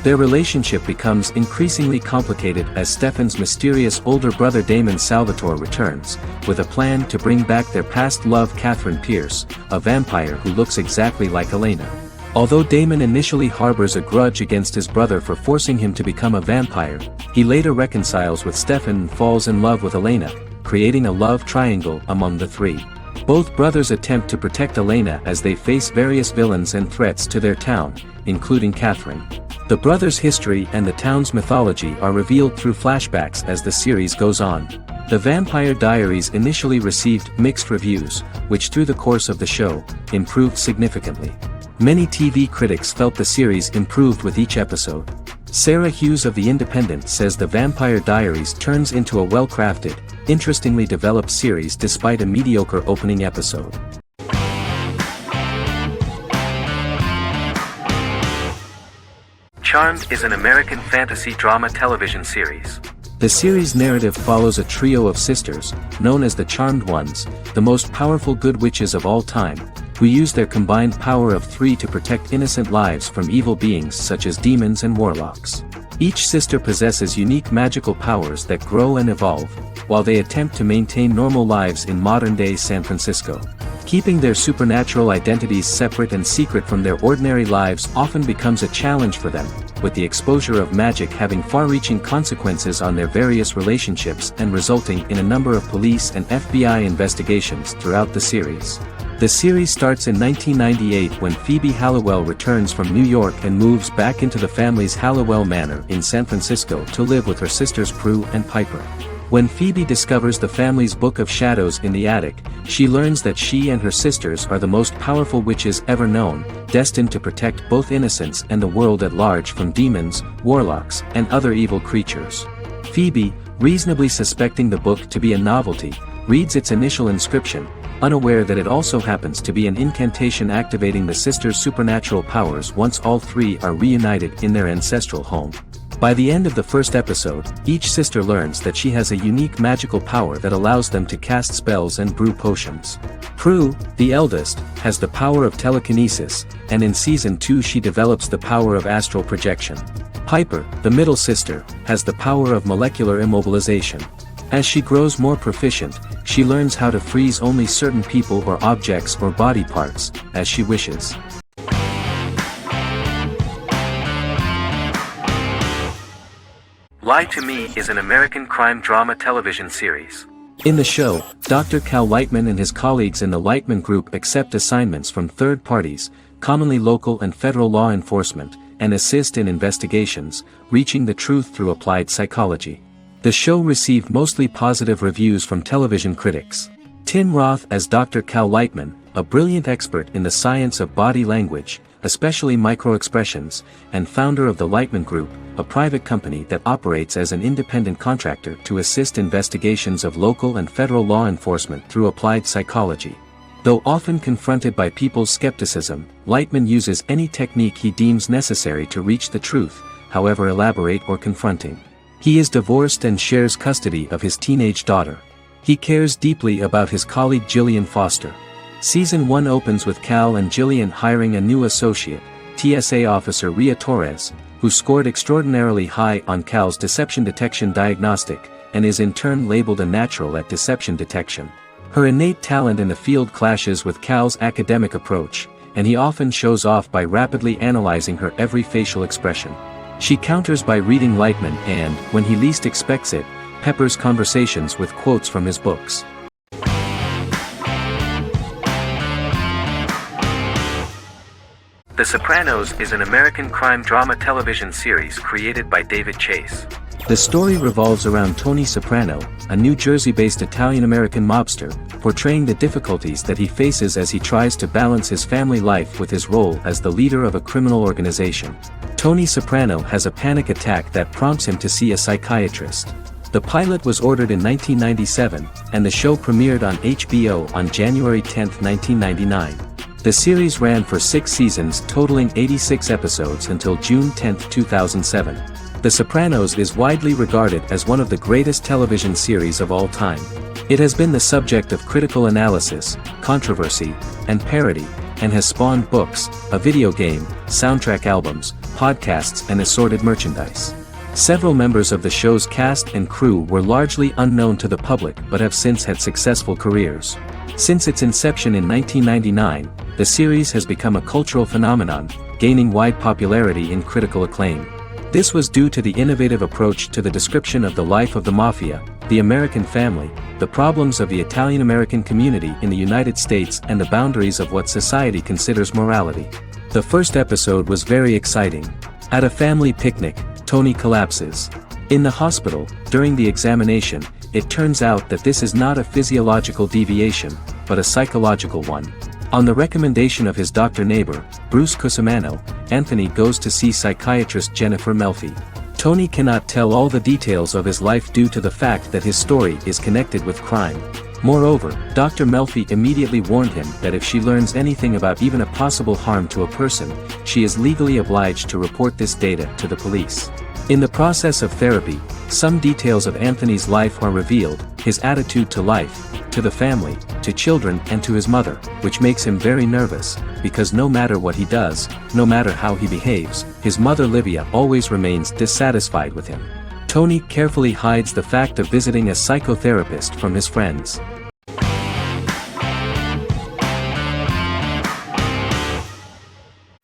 Their relationship becomes increasingly complicated as Stefan's mysterious older brother Damon Salvatore returns, with a plan to bring back their past love Catherine Pierce, a vampire who looks exactly like Elena. Although Damon initially harbors a grudge against his brother for forcing him to become a vampire, he later reconciles with Stefan and falls in love with Elena, creating a love triangle among the three. Both brothers attempt to protect Elena as they face various villains and threats to their town, including Catherine. The brothers' history and the town's mythology are revealed through flashbacks as the series goes on. The Vampire Diaries initially received mixed reviews, which through the course of the show, improved significantly. Many TV critics felt the series improved with each episode. Sarah Hughes of The Independent says The Vampire Diaries turns into a well-crafted, interestingly developed series despite a mediocre opening episode. Charmed is an American fantasy drama television series. The series' narrative follows a trio of sisters, known as the Charmed Ones, the most powerful good witches of all time, who use their combined power of 3 to protect innocent lives from evil beings such as demons and warlocks. Each sister possesses unique magical powers that grow and evolve, while they attempt to maintain normal lives in modern-day San Francisco. Keeping their supernatural identities separate and secret from their ordinary lives often becomes a challenge for them, with the exposure of magic having far-reaching consequences on their various relationships and resulting in a number of police and FBI investigations throughout the series. The series starts in 1998 when Phoebe Halliwell returns from New York and moves back into the family's Halliwell Manor in San Francisco to live with her sisters Prue and Piper. When Phoebe discovers the family's Book of Shadows in the attic, she learns that she and her sisters are the most powerful witches ever known, destined to protect both innocents and the world at large from demons, warlocks, and other evil creatures. Phoebe, reasonably suspecting the book to be a novelty, reads its initial inscription, unaware that it also happens to be an incantation activating the sisters' supernatural powers once all 3 are reunited in their ancestral home. By the end of the first episode, each sister learns that she has a unique magical power that allows them to cast spells and brew potions. Prue, the eldest, has the power of telekinesis, and in Season 2 she develops the power of astral projection. Piper, the middle sister, has the power of molecular immobilization. As she grows more proficient, she learns how to freeze only certain people or objects or body parts, as she wishes. Lie to Me is an American crime drama television series. In the show, Dr. Cal Lightman and his colleagues in the Lightman Group accept assignments from third parties, commonly local and federal law enforcement, and assist in investigations, reaching the truth through applied psychology. The show received mostly positive reviews from television critics. Tim Roth as Dr. Cal Lightman, a brilliant expert in the science of body language, especially microexpressions, and founder of the Lightman Group, a private company that operates as an independent contractor to assist investigations of local and federal law enforcement through applied psychology. Though often confronted by people's skepticism, Lightman uses any technique he deems necessary to reach the truth, however elaborate or confronting. He is divorced and shares custody of his teenage daughter. He cares deeply about his colleague Gillian Foster. Season 1 opens with Cal and Gillian hiring a new associate, TSA officer Rhea Torres, who scored extraordinarily high on Cal's deception detection diagnostic, and is in turn labeled a natural at deception detection. Her innate talent in the field clashes with Cal's academic approach, and he often shows off by rapidly analyzing her every facial expression. She counters by reading Lightman and, when he least expects it, peppers conversations with quotes from his books. The Sopranos is an American crime drama television series created by David Chase. The story revolves around Tony Soprano, a New Jersey-based Italian-American mobster, portraying the difficulties that he faces as he tries to balance his family life with his role as the leader of a criminal organization. Tony Soprano has a panic attack that prompts him to see a psychiatrist. The pilot was ordered in 1997, and the show premiered on HBO on January 10, 1999. The series ran for 6 seasons totaling 86 episodes until June 10, 2007. The Sopranos is widely regarded as one of the greatest television series of all time. It has been the subject of critical analysis, controversy, and parody, and has spawned books, a video game, soundtrack albums, podcasts and assorted merchandise. Several members of the show's cast and crew were largely unknown to the public but have since had successful careers. Since its inception in 1999, the series has become a cultural phenomenon, gaining wide popularity and critical acclaim. This was due to the innovative approach to the description of the life of the mafia, the American family, the problems of the Italian-American community in the United States and the boundaries of what society considers morality. The first episode was very exciting. At a family picnic, Tony collapses. In the hospital, during the examination, it turns out that this is not a physiological deviation, but a psychological one. On the recommendation of his doctor neighbor, Bruce Cusimano, Anthony goes to see psychiatrist Jennifer Melfi. Tony cannot tell all the details of his life due to the fact that his story is connected with crime. Moreover, Dr. Melfi immediately warned him that if she learns anything about even a possible harm to a person, she is legally obliged to report this data to the police. In the process of therapy, some details of Anthony's life are revealed, his attitude to life, to the family, to children and to his mother, which makes him very nervous, because no matter what he does, no matter how he behaves, his mother Livia always remains dissatisfied with him. Tony carefully hides the fact of visiting a psychotherapist from his friends.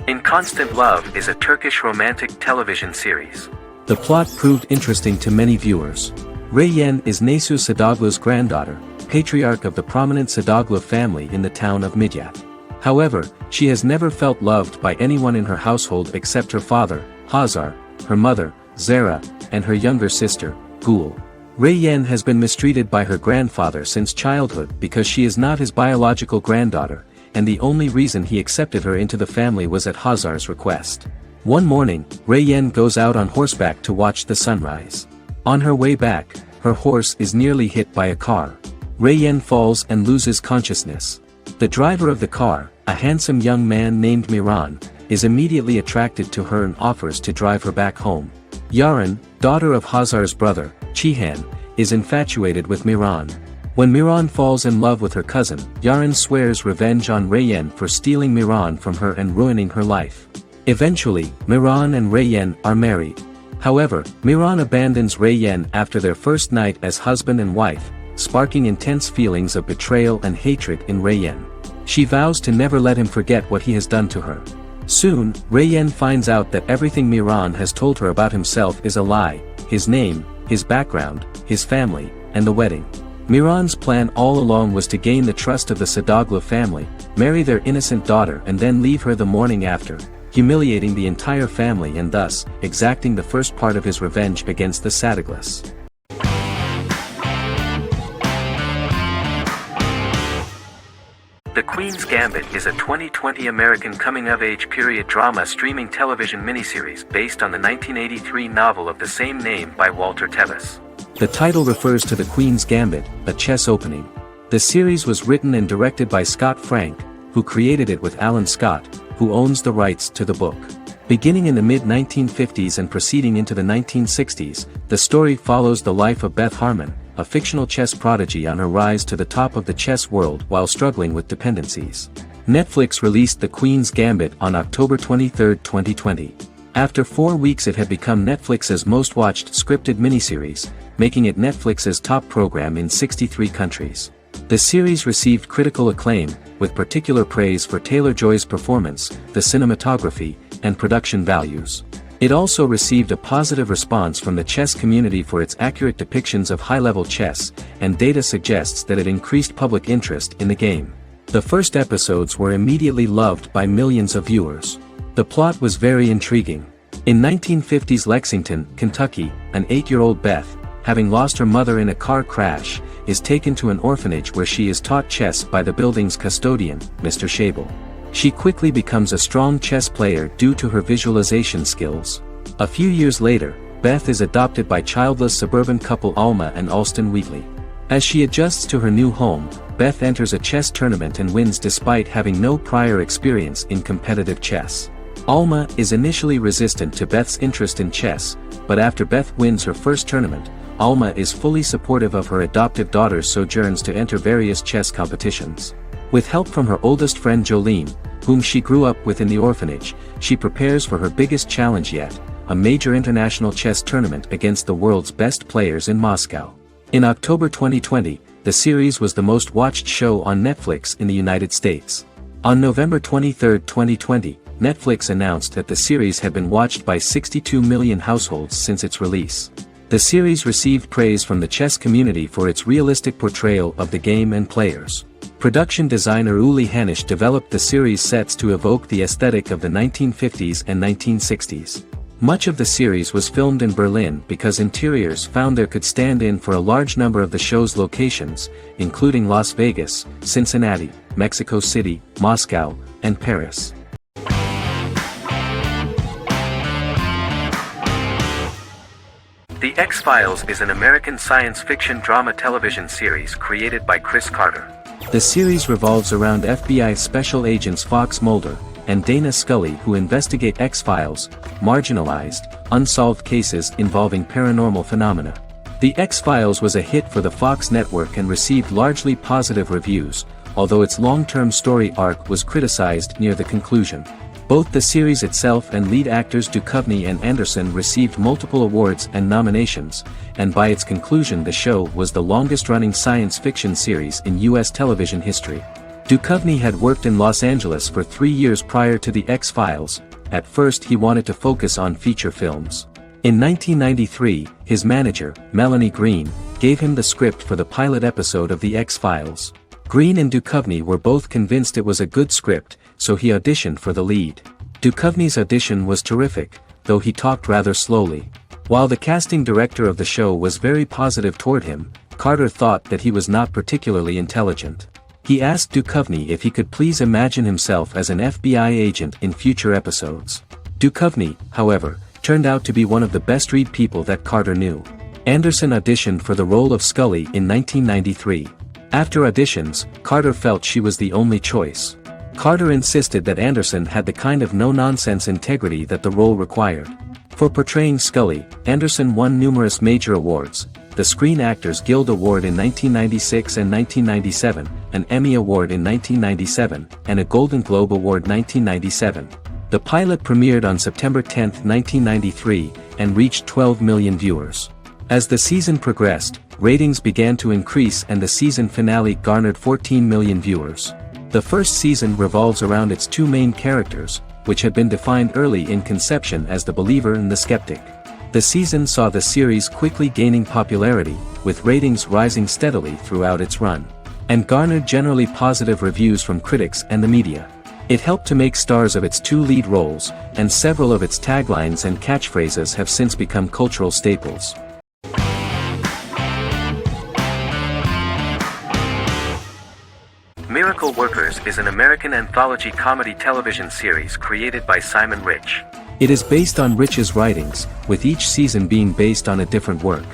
In Constant Love is a Turkish romantic television series. The plot proved interesting to many viewers. Reyyen is Nesu Sadoglu's granddaughter, patriarch of the prominent Sadoglu family in the town of Midyat. However, she has never felt loved by anyone in her household except her father, Hazar, her mother, Zara, and her younger sister, Gul. Reyyen has been mistreated by her grandfather since childhood because she is not his biological granddaughter, and the only reason he accepted her into the family was at Hazar's request. One morning, Reyyen goes out on horseback to watch the sunrise. On her way back, her horse is nearly hit by a car. Reyyen falls and loses consciousness. The driver of the car, a handsome young man named Miran, is immediately attracted to her and offers to drive her back home. Yaren, daughter of Hazar's brother, Cihan, is infatuated with Miran. When Miran falls in love with her cousin, Yaren swears revenge on Reyyen for stealing Miran from her and ruining her life. Eventually, Miran and Reyyen are married. However, Miran abandons Reyyen after their first night as husband and wife, sparking intense feelings of betrayal and hatred in Reyyen. She vows to never let him forget what he has done to her. Soon, Reyyen finds out that everything Miran has told her about himself is a lie: his name, his background, his family, and the wedding. Miran's plan all along was to gain the trust of the Sadoglu family, marry their innocent daughter and then leave her the morning after, humiliating the entire family and thus, exacting the first part of his revenge against the Sadoglus. The Queen's Gambit is a 2020 American coming-of-age period drama streaming television miniseries based on the 1983 novel of the same name by Walter Tevis. The title refers to the Queen's Gambit, a chess opening. The series was written and directed by Scott Frank, who created it with Alan Scott, who owns the rights to the book. Beginning in the mid-1950s and proceeding into the 1960s, the story follows the life of Beth Harmon, a fictional chess prodigy on her rise to the top of the chess world while struggling with dependencies. Netflix released The Queen's Gambit on October 23, 2020. After 4 weeks it had become Netflix's most-watched scripted miniseries, making it Netflix's top program in 63 countries. The series received critical acclaim, with particular praise for Taylor-Joy's performance, the cinematography, and production values. It also received a positive response from the chess community for its accurate depictions of high-level chess, and data suggests that it increased public interest in the game. The first episodes were immediately loved by millions of viewers. The plot was very intriguing. In 1950s Lexington, Kentucky, an 8-year-old Beth, having lost her mother in a car crash, is taken to an orphanage where she is taught chess by the building's custodian, Mr. Schabel. She quickly becomes a strong chess player due to her visualization skills. A few years later, Beth is adopted by childless suburban couple Alma and Alston Wheatley. As she adjusts to her new home, Beth enters a chess tournament and wins despite having no prior experience in competitive chess. Alma is initially resistant to Beth's interest in chess, but after Beth wins her first tournament, Alma is fully supportive of her adoptive daughter's sojourns to enter various chess competitions. With help from her oldest friend Jolene, whom she grew up with in the orphanage, she prepares for her biggest challenge yet, a major international chess tournament against the world's best players in Moscow. In October 2020, the series was the most watched show on Netflix in the United States. On November 23, 2020, Netflix announced that the series had been watched by 62 million households since its release. The series received praise from the chess community for its realistic portrayal of the game and players. Production designer Uli Hanisch developed the series sets to evoke the aesthetic of the 1950s and 1960s. Much of the series was filmed in Berlin because interiors found there could stand in for a large number of the show's locations, including Las Vegas, Cincinnati, Mexico City, Moscow, and Paris. The X-Files is an American science fiction drama television series created by Chris Carter. The series revolves around FBI special agents Fox Mulder and Dana Scully who investigate X-Files, marginalized, unsolved cases involving paranormal phenomena. The X-Files was a hit for the Fox network and received largely positive reviews, although its long-term story arc was criticized near the conclusion. Both the series itself and lead actors Duchovny and Anderson received multiple awards and nominations, and by its conclusion the show was the longest-running science fiction series in U.S. television history. Duchovny had worked in Los Angeles for 3 years prior to The X-Files. At first he wanted to focus on feature films. In 1993, his manager, Melanie Green, gave him the script for the pilot episode of The X-Files. Green and Duchovny were both convinced it was a good script, so he auditioned for the lead. Duchovny's audition was terrific, though he talked rather slowly. While the casting director of the show was very positive toward him, Carter thought that he was not particularly intelligent. He asked Duchovny if he could please imagine himself as an FBI agent in future episodes. Duchovny, however, turned out to be one of the best-read people that Carter knew. Anderson auditioned for the role of Scully in 1993. After auditions, Carter felt she was the only choice. Carter insisted that Anderson had the kind of no-nonsense integrity that the role required. For portraying Scully, Anderson won numerous major awards, the Screen Actors Guild Award in 1996 and 1997, an Emmy Award in 1997, and a Golden Globe Award 1997. The pilot premiered on September 10, 1993, and reached 12 million viewers. As the season progressed, ratings began to increase and the season finale garnered 14 million viewers. The first season revolves around its two main characters, which had been defined early in conception as the believer and the skeptic. The season saw the series quickly gaining popularity, with ratings rising steadily throughout its run, and garnered generally positive reviews from critics and the media. It helped to make stars of its two lead roles, and several of its taglines and catchphrases have since become cultural staples. Miracle Workers is an American anthology comedy television series created by Simon Rich. It is based on Rich's writings, with each season being based on a different work.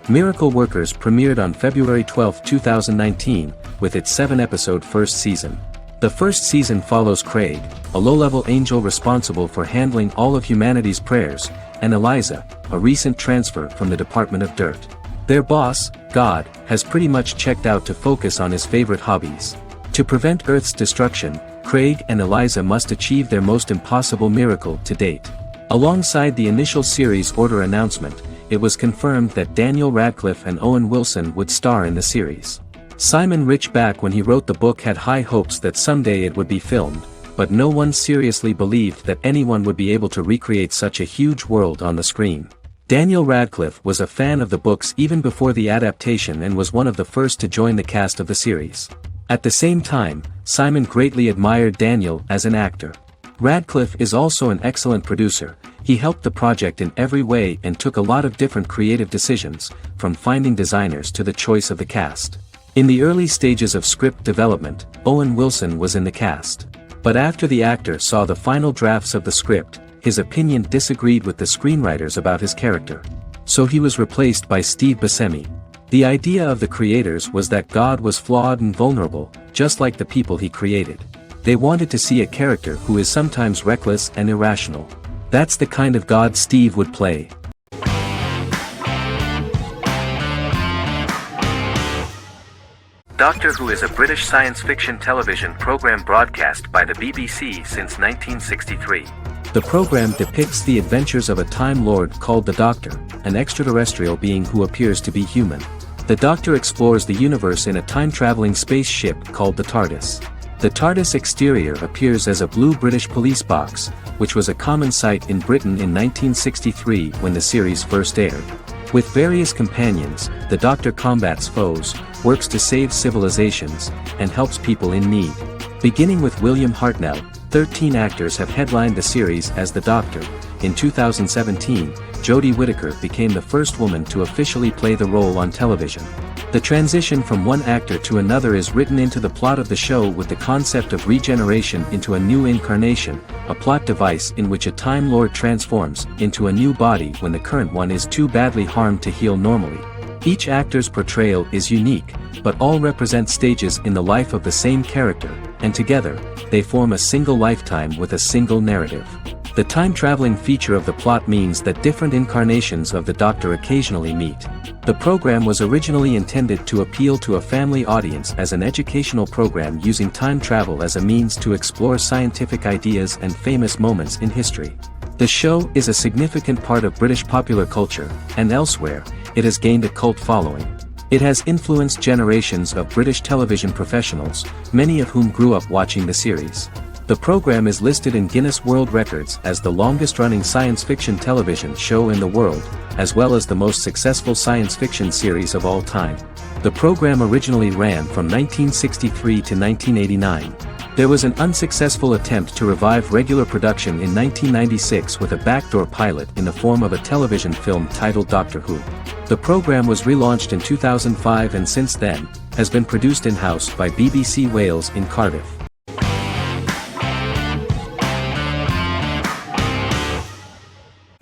Miracle Workers premiered on February 12, 2019, with its 7-episode first season. The first season follows Craig, a low-level angel responsible for handling all of humanity's prayers, and Eliza, a recent transfer from the Department of Dirt. Their boss, God, has pretty much checked out to focus on his favorite hobbies. To prevent Earth's destruction, Craig and Eliza must achieve their most impossible miracle to date. Alongside the initial series order announcement, it was confirmed that Daniel Radcliffe and Owen Wilson would star in the series. Simon Rich back when he wrote the book had high hopes that someday it would be filmed, but no one seriously believed that anyone would be able to recreate such a huge world on the screen. Daniel Radcliffe was a fan of the books even before the adaptation and was one of the first to join the cast of the series. At the same time, Simon greatly admired Daniel as an actor. Radcliffe is also an excellent producer. He helped the project in every way and took a lot of different creative decisions, from finding designers to the choice of the cast. In the early stages of script development, Owen Wilson was in the cast. But after the actor saw the final drafts of the script, his opinion disagreed with the screenwriters about his character. So he was replaced by Steve Buscemi. The idea of the creators was that God was flawed and vulnerable, just like the people he created. They wanted to see a character who is sometimes reckless and irrational. That's the kind of God Steve would play. Doctor Who is a British science fiction television program broadcast by the BBC since 1963. The program depicts the adventures of a Time Lord called the Doctor, an extraterrestrial being who appears to be human. The Doctor explores the universe in a time-traveling spaceship called the TARDIS. The TARDIS exterior appears as a blue British police box, which was a common sight in Britain in 1963 when the series first aired. With various companions, the Doctor combats foes, works to save civilizations, and helps people in need. Beginning with William Hartnell, 13 actors have headlined the series as the Doctor. In 2017, Jodie Whittaker became the first woman to officially play the role on television. The transition from one actor to another is written into the plot of the show with the concept of regeneration into a new incarnation, a plot device in which a Time Lord transforms into a new body when the current one is too badly harmed to heal normally. Each actor's portrayal is unique, but all represent stages in the life of the same character, and together, they form a single lifetime with a single narrative. The time-traveling feature of the plot means that different incarnations of the Doctor occasionally meet. The program was originally intended to appeal to a family audience as an educational program using time travel as a means to explore scientific ideas and famous moments in history. The show is a significant part of British popular culture, and elsewhere, it has gained a cult following. It has influenced generations of British television professionals, many of whom grew up watching the series. The program is listed in Guinness World Records as the longest-running science fiction television show in the world, as well as the most successful science fiction series of all time. The program originally ran from 1963 to 1989. There was an unsuccessful attempt to revive regular production in 1996 with a backdoor pilot in the form of a television film titled Doctor Who. The program was relaunched in 2005 and since then, has been produced in-house by BBC Wales in Cardiff.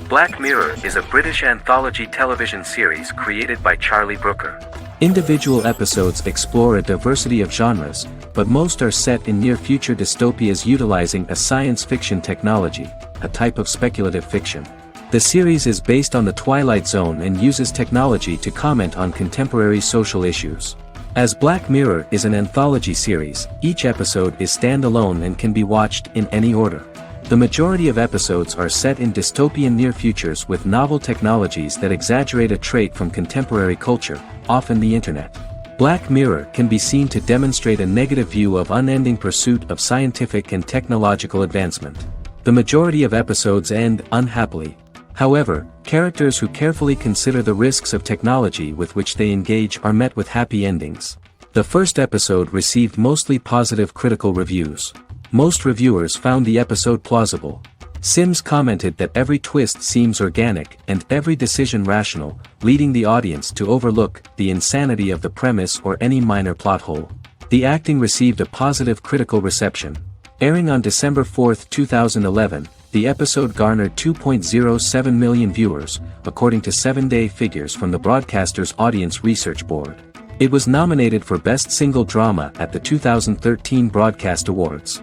Black Mirror is a British anthology television series created by Charlie Brooker. Individual episodes explore a diversity of genres, but most are set in near-future dystopias utilizing a science fiction technology, a type of speculative fiction. The series is based on the Twilight Zone and uses technology to comment on contemporary social issues. As Black Mirror is an anthology series, each episode is standalone and can be watched in any order. The majority of episodes are set in dystopian near futures with novel technologies that exaggerate a trait from contemporary culture, often the internet. Black Mirror can be seen to demonstrate a negative view of unending pursuit of scientific and technological advancement. The majority of episodes end unhappily. However, characters who carefully consider the risks of technology with which they engage are met with happy endings. The first episode received mostly positive critical reviews. Most reviewers found the episode plausible. Sims commented that every twist seems organic and every decision rational, leading the audience to overlook the insanity of the premise or any minor plot hole. The acting received a positive critical reception. Airing on December 4, 2011, the episode garnered 2.07 million viewers, according to 7-day figures from the broadcaster's Audience Research Board. It was nominated for Best Single Drama at the 2013 Broadcast Awards.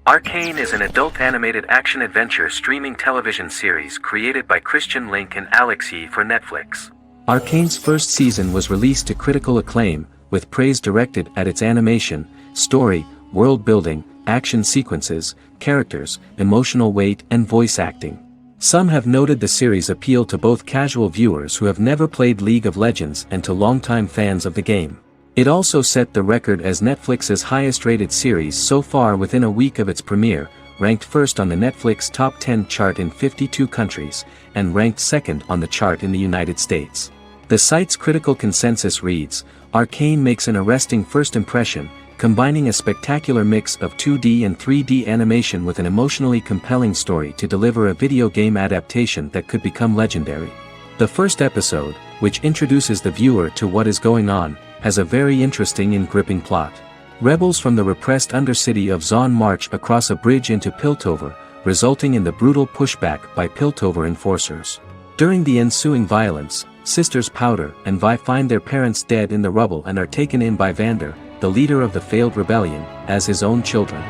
Arcane is an adult animated action-adventure streaming television series created by Christian Link and Alex Yee for Netflix. Arcane's first season was released to critical acclaim, with praise directed at its animation, story, world-building, action sequences, characters, emotional weight and voice acting. Some have noted the series' appeal to both casual viewers who have never played League of Legends and to longtime fans of the game. It also set the record as Netflix's highest-rated series so far within a week of its premiere, ranked first on the Netflix Top 10 chart in 52 countries, and ranked second on the chart in the United States. The site's critical consensus reads, "Arcane makes an arresting first impression, combining a spectacular mix of 2D and 3D animation with an emotionally compelling story to deliver a video game adaptation that could become legendary." The first episode, which introduces the viewer to what is going on, has a very interesting and gripping plot. Rebels from the repressed undercity of Zon march across a bridge into Piltover, resulting in the brutal pushback by Piltover enforcers. During the ensuing violence, sisters Powder and Vi find their parents dead in the rubble and are taken in by Vander, the leader of the failed rebellion, as his own children.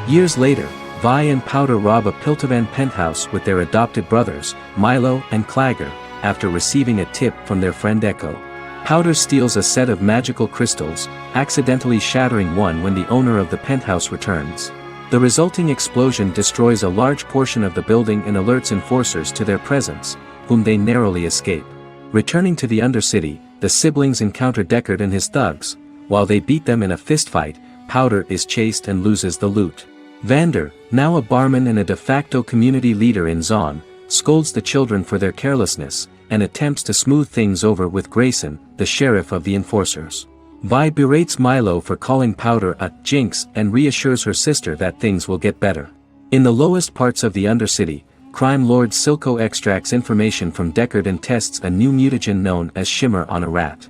Years later, Vi and Powder rob a Piltovan penthouse with their adopted brothers, Milo and Clagger, after receiving a tip from their friend Echo. Powder steals a set of magical crystals, accidentally shattering one when the owner of the penthouse returns. The resulting explosion destroys a large portion of the building and alerts enforcers to their presence, whom they narrowly escape. Returning to the Undercity, the siblings encounter Deckard and his thugs. While they beat them in a fistfight, Powder is chased and loses the loot. Vander, now a barman and a de facto community leader in Zon, scolds the children for their carelessness, and attempts to smooth things over with Grayson, the sheriff of the enforcers. Vi berates Milo for calling Powder a jinx and reassures her sister that things will get better. In the lowest parts of the Undercity, crime lord Silco extracts information from Deckard and tests a new mutagen known as Shimmer on a rat.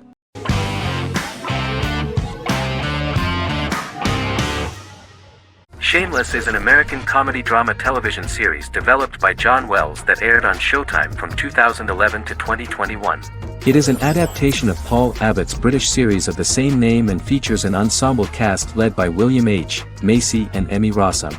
Shameless is an American comedy drama television series developed by John Wells that aired on Showtime from 2011 to 2021. It is an adaptation of Paul Abbott's British series of the same name and features an ensemble cast led by William H. Macy and Emmy Rossum.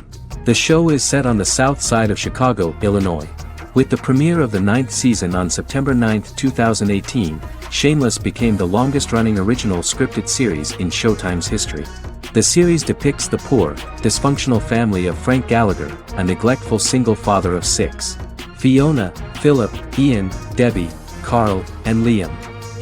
The show is set on the south side of Chicago, Illinois. With the premiere of the 9th season on September 9, 2018, Shameless became the longest-running original scripted series in Showtime's history. The series depicts the poor, dysfunctional family of Frank Gallagher, a neglectful single father of 6. Fiona, Philip, Ian, Debbie, Carl, and Liam.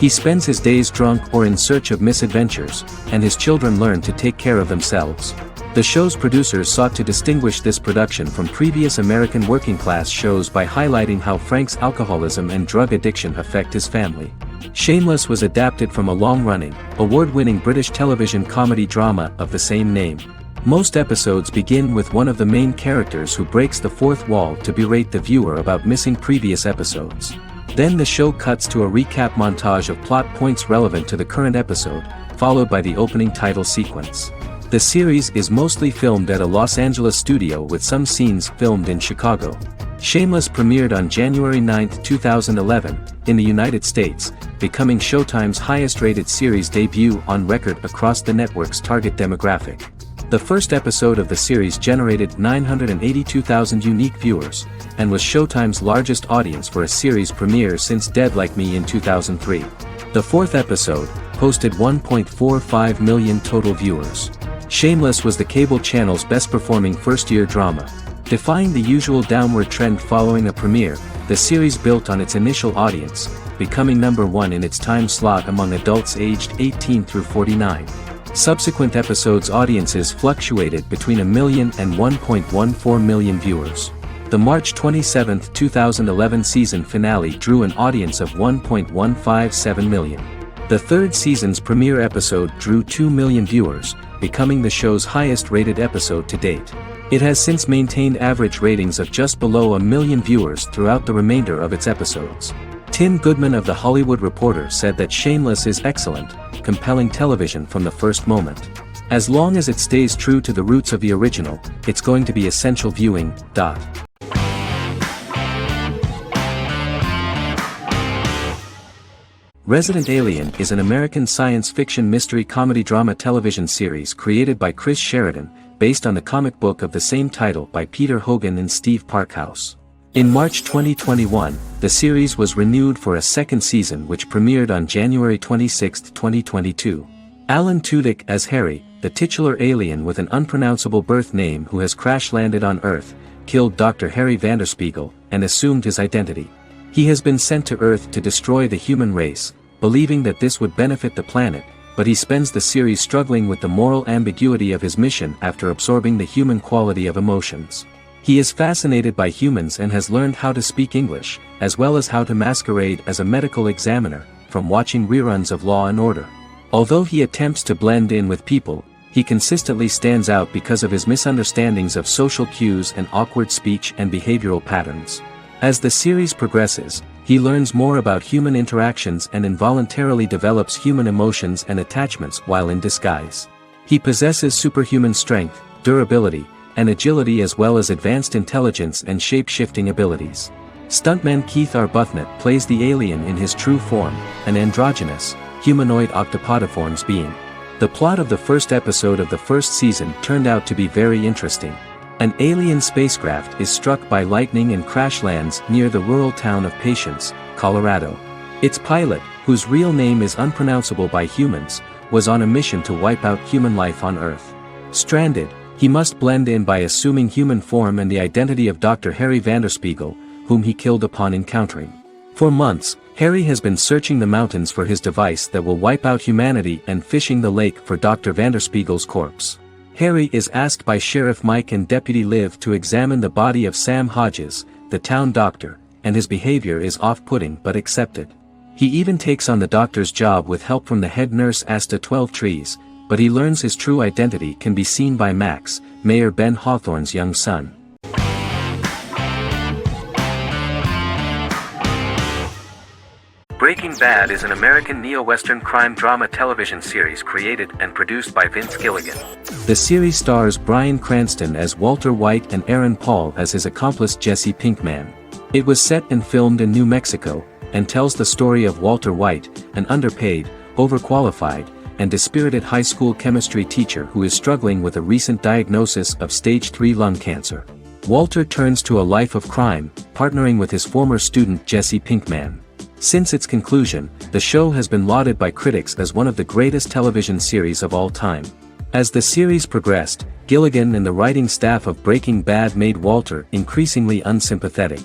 He spends his days drunk or in search of misadventures, and his children learn to take care of themselves. The show's producers sought to distinguish this production from previous American working-class shows by highlighting how Frank's alcoholism and drug addiction affect his family. Shameless was adapted from a long-running, award-winning British television comedy drama of the same name. Most episodes begin with one of the main characters who breaks the fourth wall to berate the viewer about missing previous episodes. Then the show cuts to a recap montage of plot points relevant to the current episode, followed by the opening title sequence. The series is mostly filmed at a Los Angeles studio with some scenes filmed in Chicago. Shameless premiered on January 9, 2011, in the United States, becoming Showtime's highest-rated series debut on record across the network's target demographic. The first episode of the series generated 982,000 unique viewers, and was Showtime's largest audience for a series premiere since Dead Like Me in 2003. The fourth episode posted 1.45 million total viewers. Shameless was the cable channel's best-performing first-year drama. Defying the usual downward trend following a premiere, the series built on its initial audience, becoming number 1 in its time slot among adults aged 18 through 49. Subsequent episodes' audiences fluctuated between 1 million and 1.14 million viewers. The March 27, 2011 season finale drew an audience of 1.157 million. The third season's premiere episode drew 2 million viewers, becoming the show's highest-rated episode to date. It has since maintained average ratings of just below 1 million viewers throughout the remainder of its episodes. Tim Goodman of The Hollywood Reporter said that Shameless is excellent, compelling television from the first moment. As long as it stays true to the roots of the original, it's going to be essential viewing. Resident Alien is an American science fiction mystery comedy drama television series created by Chris Sheridan, based on the comic book of the same title by Peter Hogan and Steve Parkhouse. In March 2021, the series was renewed for a second season which premiered on January 26, 2022. Alan Tudyk as Harry, the titular alien with an unpronounceable birth name who has crash-landed on Earth, killed Dr. Harry Vanderspiegel, and assumed his identity. He has been sent to Earth to destroy the human race, believing that this would benefit the planet, but he spends the series struggling with the moral ambiguity of his mission after absorbing the human quality of emotions. He is fascinated by humans and has learned how to speak English, as well as how to masquerade as a medical examiner, from watching reruns of Law and Order. Although he attempts to blend in with people, he consistently stands out because of his misunderstandings of social cues and awkward speech and behavioral patterns. As the series progresses, he learns more about human interactions and involuntarily develops human emotions and attachments while in disguise. He possesses superhuman strength, durability, and agility as well as advanced intelligence and shape-shifting abilities. Stuntman Keith Arbuthnot plays the alien in his true form, an androgynous, humanoid octopodiforms being. The plot of the first episode of the first season turned out to be very interesting. An alien spacecraft is struck by lightning and crash lands near the rural town of Patience, Colorado. Its pilot, whose real name is unpronounceable by humans, was on a mission to wipe out human life on Earth. Stranded, he must blend in by assuming human form and the identity of Dr. Harry Vanderspiegel, whom he killed upon encountering. For months, Harry has been searching the mountains for his device that will wipe out humanity and fishing the lake for Dr. Vanderspiegel's corpse. Harry is asked by Sheriff Mike and Deputy Liv to examine the body of Sam Hodges, the town doctor, and his behavior is off-putting but accepted. He even takes on the doctor's job with help from the head nurse Asta 12 Trees, but he learns his true identity can be seen by Max, Mayor Ben Hawthorne's young son. Breaking Bad is an American neo-Western crime drama television series created and produced by Vince Gilligan. The series stars Bryan Cranston as Walter White and Aaron Paul as his accomplice Jesse Pinkman. It was set and filmed in New Mexico, and tells the story of Walter White, an underpaid, overqualified, and dispirited high school chemistry teacher who is struggling with a recent diagnosis of stage 3 lung cancer. Walter turns to a life of crime, partnering with his former student Jesse Pinkman. Since its conclusion, the show has been lauded by critics as one of the greatest television series of all time. As the series progressed, Gilligan and the writing staff of Breaking Bad made Walter increasingly unsympathetic.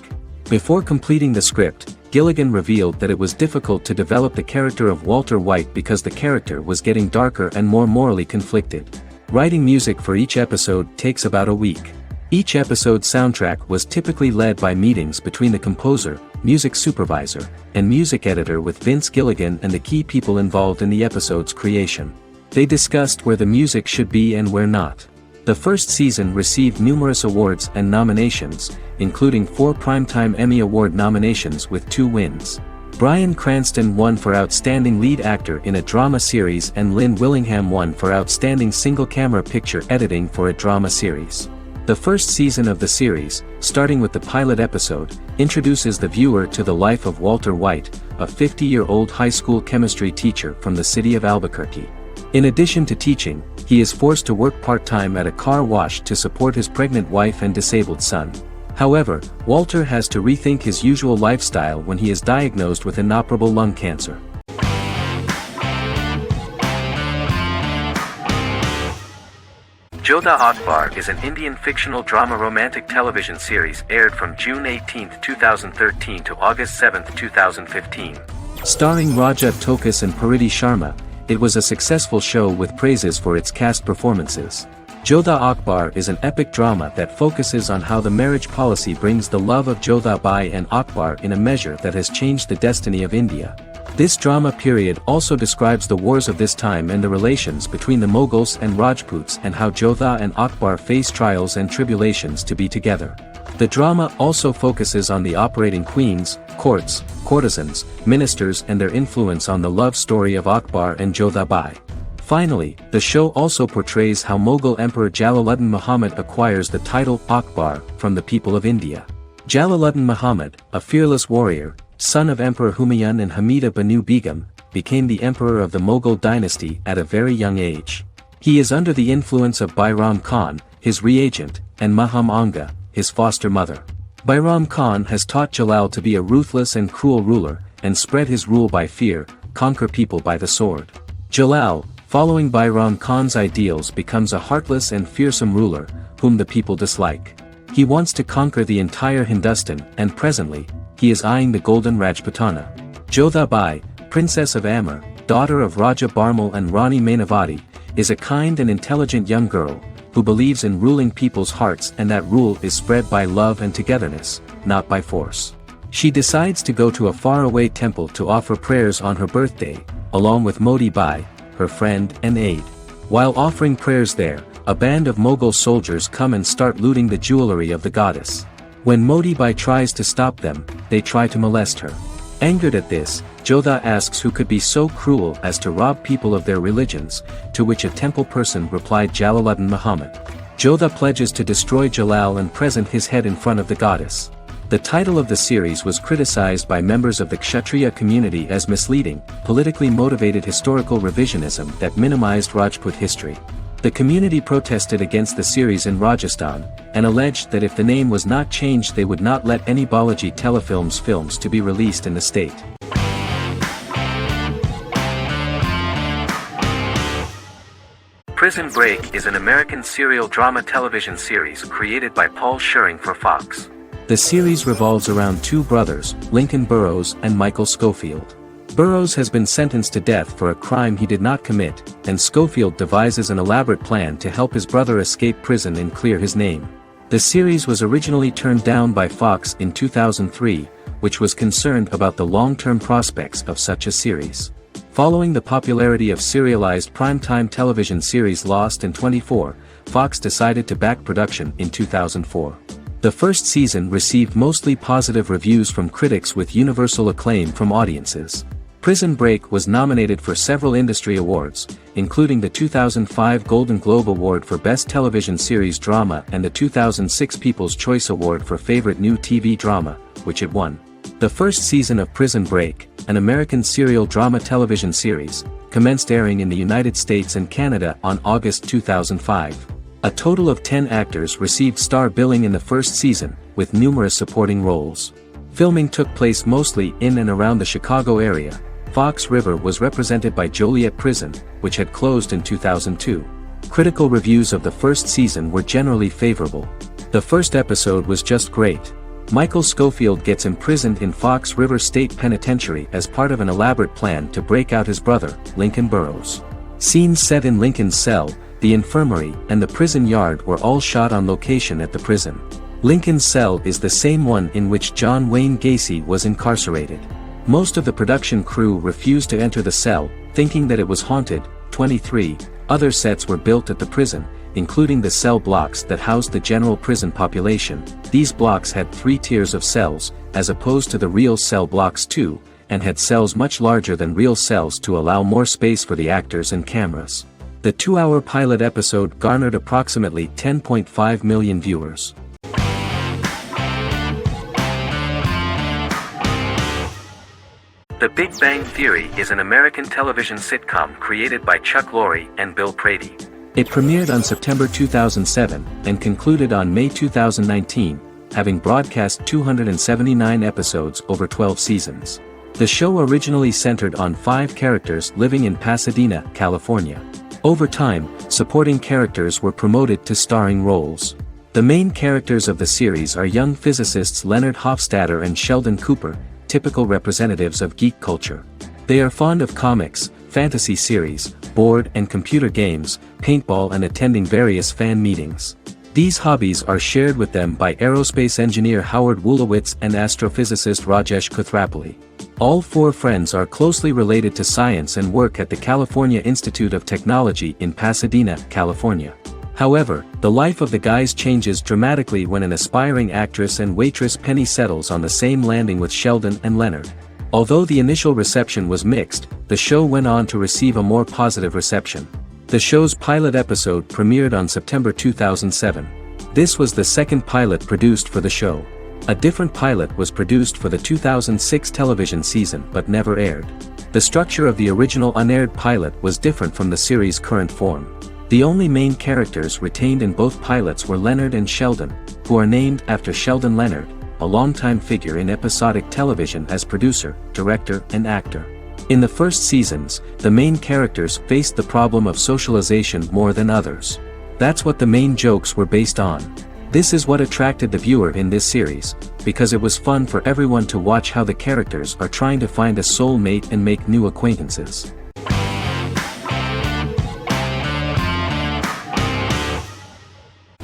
Before completing the script, Gilligan revealed that it was difficult to develop the character of Walter White because the character was getting darker and more morally conflicted. Writing music for each episode takes about a week. Each episode's soundtrack was typically led by meetings between the composer, music supervisor, and music editor with Vince Gilligan and the key people involved in the episode's creation. They discussed where the music should be and where not. The first season received numerous awards and nominations, including 4 Primetime Emmy Award nominations with 2 wins. Bryan Cranston won for Outstanding Lead Actor in a Drama Series and Lynn Willingham won for Outstanding Single-Camera Picture Editing for a Drama Series. The first season of the series, starting with the pilot episode, introduces the viewer to the life of Walter White, a 50-year-old high school chemistry teacher from the city of Albuquerque. In addition to teaching, he is forced to work part-time at a car wash to support his pregnant wife and disabled son. However, Walter has to rethink his usual lifestyle when he is diagnosed with inoperable lung cancer. Jodha Akbar is an Indian fictional drama romantic television series aired from June 18, 2013 to August 7, 2015. Starring Raja Tokas and Pariti Sharma, it was a successful show with praises for its cast performances. Jodha Akbar is an epic drama that focuses on how the marriage policy brings the love of Jodha Bai and Akbar in a measure that has changed the destiny of India. This drama period also describes the wars of this time and the relations between the Mughals and Rajputs and how Jodha and Akbar face trials and tribulations to be together. The drama also focuses on the operating queens, courts, courtesans, ministers and their influence on the love story of Akbar and Jodha Bai. Finally, the show also portrays how Mughal Emperor Jalaluddin Muhammad acquires the title Akbar from the people of India. Jalaluddin Muhammad, a fearless warrior, son of Emperor Humayun and Hamida Banu Begum, became the emperor of the Mughal dynasty at a very young age. He is under the influence of Bairam Khan, his reagent, and Maham Anga, his foster mother. Bairam Khan has taught Jalal to be a ruthless and cruel ruler, and spread his rule by fear, conquer people by the sword. Jalal, following Bairam Khan's ideals, becomes a heartless and fearsome ruler, whom the people dislike. He wants to conquer the entire Hindustan, and presently, he is eyeing the Golden Rajputana. Jodha Bai, Princess of Amber, daughter of Raja Barmal and Rani Mainavati, is a kind and intelligent young girl, who believes in ruling people's hearts and that rule is spread by love and togetherness, not by force. She decides to go to a faraway temple to offer prayers on her birthday, along with Modi Bai, her friend and aide. While offering prayers there, a band of Mughal soldiers come and start looting the jewelry of the goddess. When Modi Bai tries to stop them, they try to molest her. Angered at this, Jodha asks who could be so cruel as to rob people of their religions, to which a temple person replied Jalaluddin Muhammad. Jodha pledges to destroy Jalal and present his head in front of the goddess. The title of the series was criticized by members of the Kshatriya community as misleading, politically motivated historical revisionism that minimized Rajput history. The community protested against the series in Rajasthan, and alleged that if the name was not changed they would not let any Balaji Telefilms films to be released in the state. Prison Break is an American serial drama television series created by Paul Schering for Fox. The series revolves around 2 brothers, Lincoln Burrows and Michael Schofield. Burrows has been sentenced to death for a crime he did not commit, and Schofield devises an elaborate plan to help his brother escape prison and clear his name. The series was originally turned down by Fox in 2003, which was concerned about the long-term prospects of such a series. Following the popularity of serialized primetime television series Lost in 24, Fox decided to back production in 2004. The first season received mostly positive reviews from critics with universal acclaim from audiences. Prison Break was nominated for several industry awards, including the 2005 Golden Globe Award for Best Television Series Drama and the 2006 People's Choice Award for Favorite New TV Drama, which it won. The first season of Prison Break, an American serial drama television series, commenced airing in the United States and Canada on August 2005. A total of 10 actors received star billing in the first season, with numerous supporting roles. Filming took place mostly in and around the Chicago area. Fox River was represented by Joliet Prison, which had closed in 2002. Critical reviews of the first season were generally favorable. The first episode was just great. Michael Scofield gets imprisoned in Fox River State Penitentiary as part of an elaborate plan to break out his brother, Lincoln Burrows. Scenes set in Lincoln's cell, the infirmary, and the prison yard were all shot on location at the prison. Lincoln's cell is the same one in which John Wayne Gacy was incarcerated. Most of the production crew refused to enter the cell, thinking that it was haunted. 23 other sets were built at the prison, including the cell blocks that housed the general prison population. These blocks had 3 tiers of cells, as opposed to the real cell blocks 2, and had cells much larger than real cells to allow more space for the actors and cameras. The 2-hour pilot episode garnered approximately 10.5 million viewers. The Big Bang Theory is an American television sitcom created by Chuck Lorre and Bill Prady. It premiered on September 2007 and concluded on May 2019, having broadcast 279 episodes over 12 seasons. The show originally centered on 5 characters living in Pasadena, California. Over time, supporting characters were promoted to starring roles. The main characters of the series are young physicists Leonard Hofstadter and Sheldon Cooper, typical representatives of geek culture. They are fond of comics, fantasy series, board and computer games, paintball, and attending various fan meetings. These hobbies are shared with them by aerospace engineer Howard Wolowitz and astrophysicist Rajesh Kuthrapalli. All 4 friends are closely related to science and work at the California Institute of Technology in Pasadena, California. However, the life of the guys changes dramatically when an aspiring actress and waitress Penny settles on the same landing with Sheldon and Leonard. Although the initial reception was mixed, the show went on to receive a more positive reception. The show's pilot episode premiered on September 2007. This was the second pilot produced for the show. A different pilot was produced for the 2006 television season but never aired. The structure of the original unaired pilot was different from the series' current form. The only main characters retained in both pilots were Leonard and Sheldon, who are named after Sheldon Leonard, a longtime figure in episodic television as producer, director, and actor. In the first seasons, the main characters faced the problem of socialization more than others. That's what the main jokes were based on. This is what attracted the viewer in this series, because it was fun for everyone to watch how the characters are trying to find a soul mate and make new acquaintances.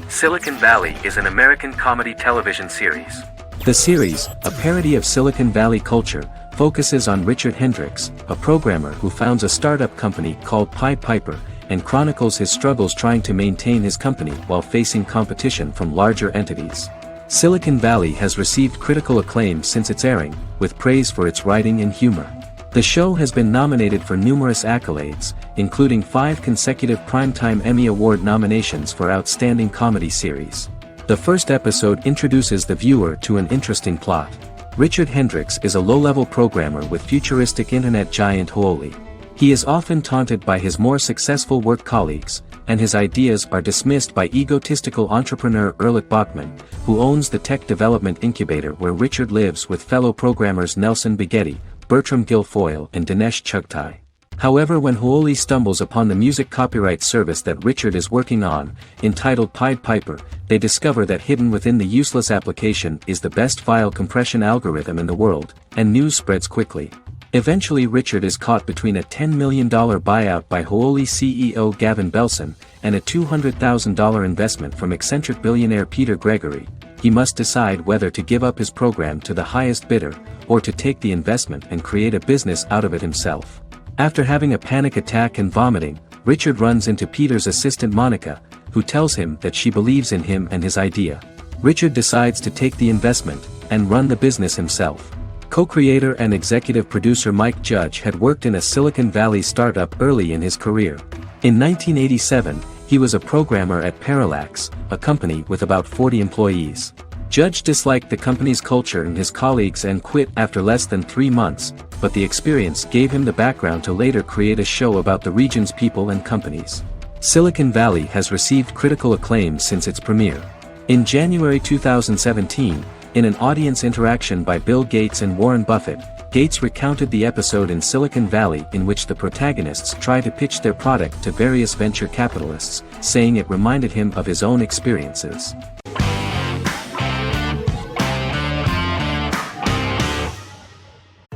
Silicon Valley is an American comedy television series. The series, a parody of Silicon Valley culture, focuses on Richard Hendricks, a programmer who founds a startup company called Pied Piper, and chronicles his struggles trying to maintain his company while facing competition from larger entities. Silicon Valley has received critical acclaim since its airing, with praise for its writing and humor. The show has been nominated for numerous accolades, including 5 consecutive Primetime Emmy Award nominations for Outstanding Comedy Series. The first episode introduces the viewer to an interesting plot. Richard Hendricks is a low-level programmer with futuristic internet giant Huawei. He is often taunted by his more successful work colleagues, and his ideas are dismissed by egotistical entrepreneur Erlich Bachman, who owns the tech development incubator where Richard lives with fellow programmers Nelson Bighetti, Bertram Guilfoyle, and Dinesh Chugtai. However, when Huawei stumbles upon the music copyright service that Richard is working on, entitled Pied Piper, they discover that hidden within the useless application is the best file compression algorithm in the world, and news spreads quickly. Eventually Richard is caught between a $10 million buyout by Hooli CEO Gavin Belson, and a $200,000 investment from eccentric billionaire Peter Gregory. He must decide whether to give up his program to the highest bidder, or to take the investment and create a business out of it himself. After having a panic attack and vomiting, Richard runs into Peter's assistant Monica, who tells him that she believes in him and his idea. Richard decides to take the investment, and run the business himself. Co-creator and executive producer Mike Judge had worked in a Silicon Valley startup early in his career. In 1987, he was a programmer at Parallax, a company with about 40 employees. Judge disliked the company's culture and his colleagues and quit after less than 3 months, but the experience gave him the background to later create a show about the region's people and companies. Silicon Valley has received critical acclaim since its premiere. In January 2017, in an audience interaction by Bill Gates and Warren Buffett, Gates recounted the episode in Silicon Valley in which the protagonists try to pitch their product to various venture capitalists, saying it reminded him of his own experiences.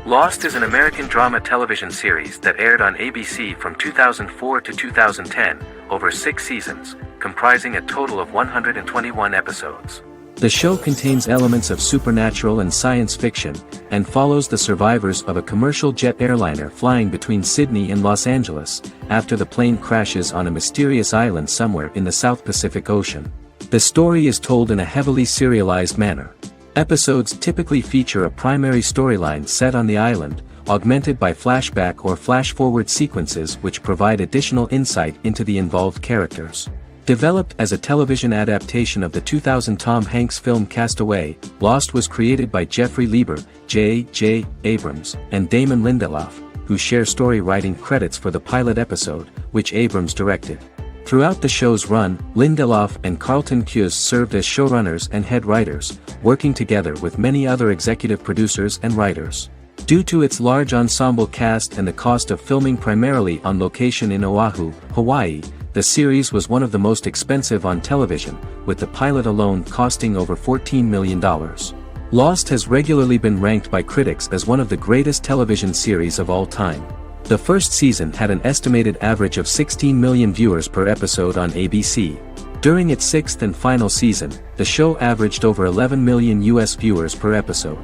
Lost is an American drama television series that aired on ABC from 2004 to 2010, over 6 seasons, comprising a total of 121 episodes. The show contains elements of supernatural and science fiction, and follows the survivors of a commercial jet airliner flying between Sydney and Los Angeles, after the plane crashes on a mysterious island somewhere in the South Pacific Ocean. The story is told in a heavily serialized manner. Episodes typically feature a primary storyline set on the island, augmented by flashback or flash-forward sequences which provide additional insight into the involved characters. Developed as a television adaptation of the 2000 Tom Hanks film Castaway, Lost was created by Jeffrey Lieber, J.J. Abrams, and Damon Lindelof, who share story writing credits for the pilot episode, which Abrams directed. Throughout the show's run, Lindelof and Carlton Cuse served as showrunners and head writers, working together with many other executive producers and writers. Due to its large ensemble cast and the cost of filming primarily on location in Oahu, Hawaii, the series was one of the most expensive on television, with the pilot alone costing over $14 million. Lost has regularly been ranked by critics as one of the greatest television series of all time. The first season had an estimated average of 16 million viewers per episode on ABC. During its 6th and final season, the show averaged over 11 million US viewers per episode.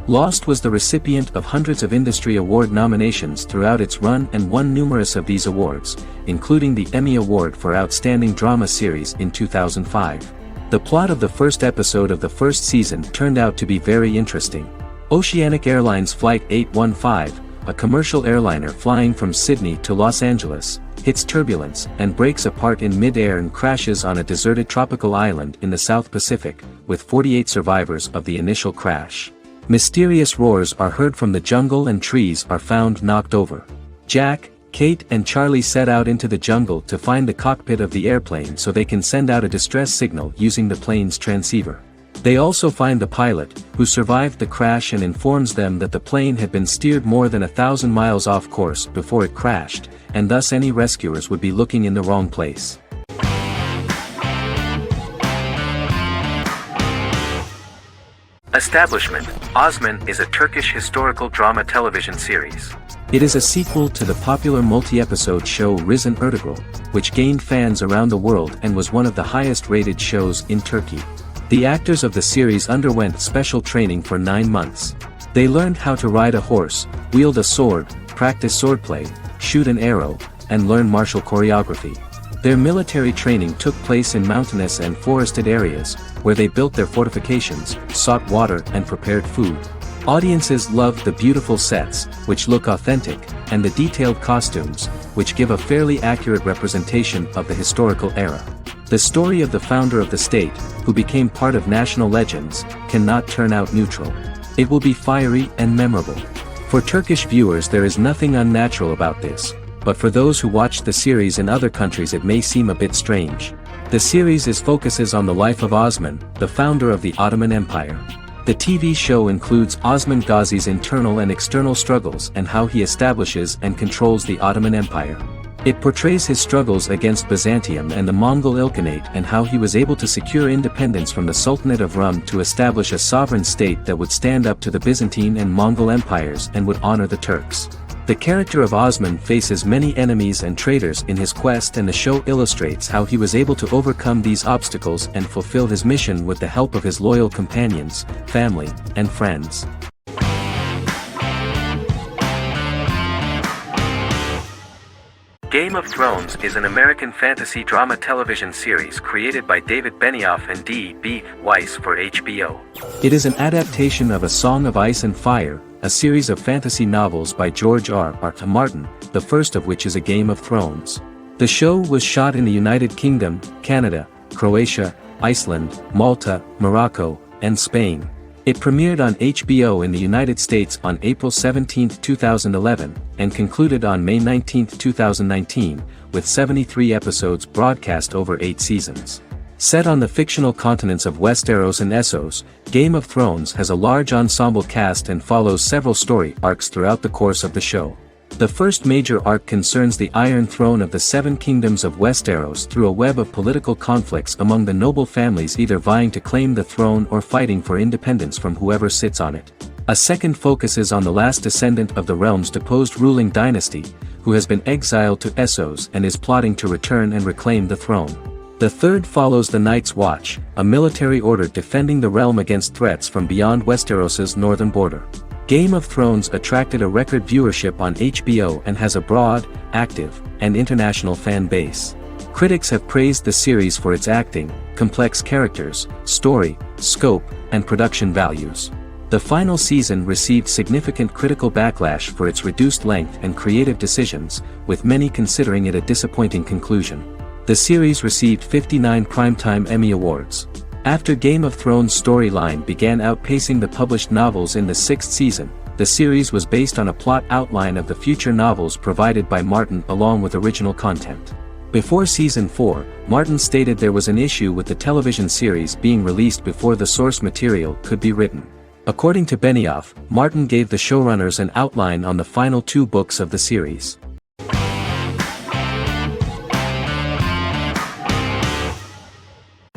Lost was the recipient of hundreds of industry award nominations throughout its run and won numerous of these awards, including the Emmy Award for Outstanding Drama Series in 2005. The plot of the first episode of the first season turned out to be very interesting. Oceanic Airlines Flight 815, a commercial airliner flying from Sydney to Los Angeles, hits turbulence and breaks apart in mid-air and crashes on a deserted tropical island in the South Pacific, with 48 survivors of the initial crash. Mysterious roars are heard from the jungle and trees are found knocked over. Jack, Kate and Charlie set out into the jungle to find the cockpit of the airplane so they can send out a distress signal using the plane's transceiver. They also find the pilot, who survived the crash and informs them that the plane had been steered more than 1,000 miles off course before it crashed, and thus any rescuers would be looking in the wrong place. Establishment: Osman is a Turkish historical drama television series. It is a sequel to the popular multi-episode show Risen Ertugrul, which gained fans around the world and was one of the highest-rated shows in Turkey. The actors of the series underwent special training for 9 months. They learned how to ride a horse, wield a sword, practice swordplay, shoot an arrow, and learn martial choreography. Their military training took place in mountainous and forested areas, where they built their fortifications, sought water and prepared food. Audiences loved the beautiful sets, which look authentic, and the detailed costumes, which give a fairly accurate representation of the historical era. The story of the founder of the state, who became part of national legends, cannot turn out neutral. It will be fiery and memorable. For Turkish viewers there is nothing unnatural about this, but for those who watched the series in other countries it may seem a bit strange. The series focuses on the life of Osman, the founder of the Ottoman Empire. The TV show includes Osman Ghazi's internal and external struggles and how he establishes and controls the Ottoman Empire. It portrays his struggles against Byzantium and the Mongol Ilkhanate and how he was able to secure independence from the Sultanate of Rum to establish a sovereign state that would stand up to the Byzantine and Mongol empires and would honor the Turks. The character of Osman faces many enemies and traitors in his quest, and the show illustrates how he was able to overcome these obstacles and fulfill his mission with the help of his loyal companions, family, and friends. Game of Thrones is an American fantasy drama television series created by David Benioff and D.B. Weiss for HBO. It is an adaptation of A Song of Ice and Fire, a series of fantasy novels by George R.R. Martin, the first of which is A Game of Thrones. The show was shot in the United Kingdom, Canada, Croatia, Iceland, Malta, Morocco, and Spain. It premiered on HBO in the United States on April 17, 2011, and concluded on May 19, 2019, with 73 episodes broadcast over 8 seasons. Set on the fictional continents of Westeros and Essos, Game of Thrones has a large ensemble cast and follows several story arcs throughout the course of the show. The first major arc concerns the Iron Throne of the Seven Kingdoms of Westeros through a web of political conflicts among the noble families either vying to claim the throne or fighting for independence from whoever sits on it. A second focuses on the last descendant of the realm's deposed ruling dynasty, who has been exiled to Essos and is plotting to return and reclaim the throne. The third follows the Night's Watch, a military order defending the realm against threats from beyond Westeros's northern border. Game of Thrones attracted a record viewership on HBO and has a broad, active, and international fan base. Critics have praised the series for its acting, complex characters, story, scope, and production values. The final season received significant critical backlash for its reduced length and creative decisions, with many considering it a disappointing conclusion. The series received 59 Primetime Emmy Awards. After Game of Thrones' storyline began outpacing the published novels in the 6th season, the series was based on a plot outline of the future novels provided by Martin along with original content. Before Season 4, Martin stated there was an issue with the television series being released before the source material could be written. According to Benioff, Martin gave the showrunners an outline on the final 2 books of the series.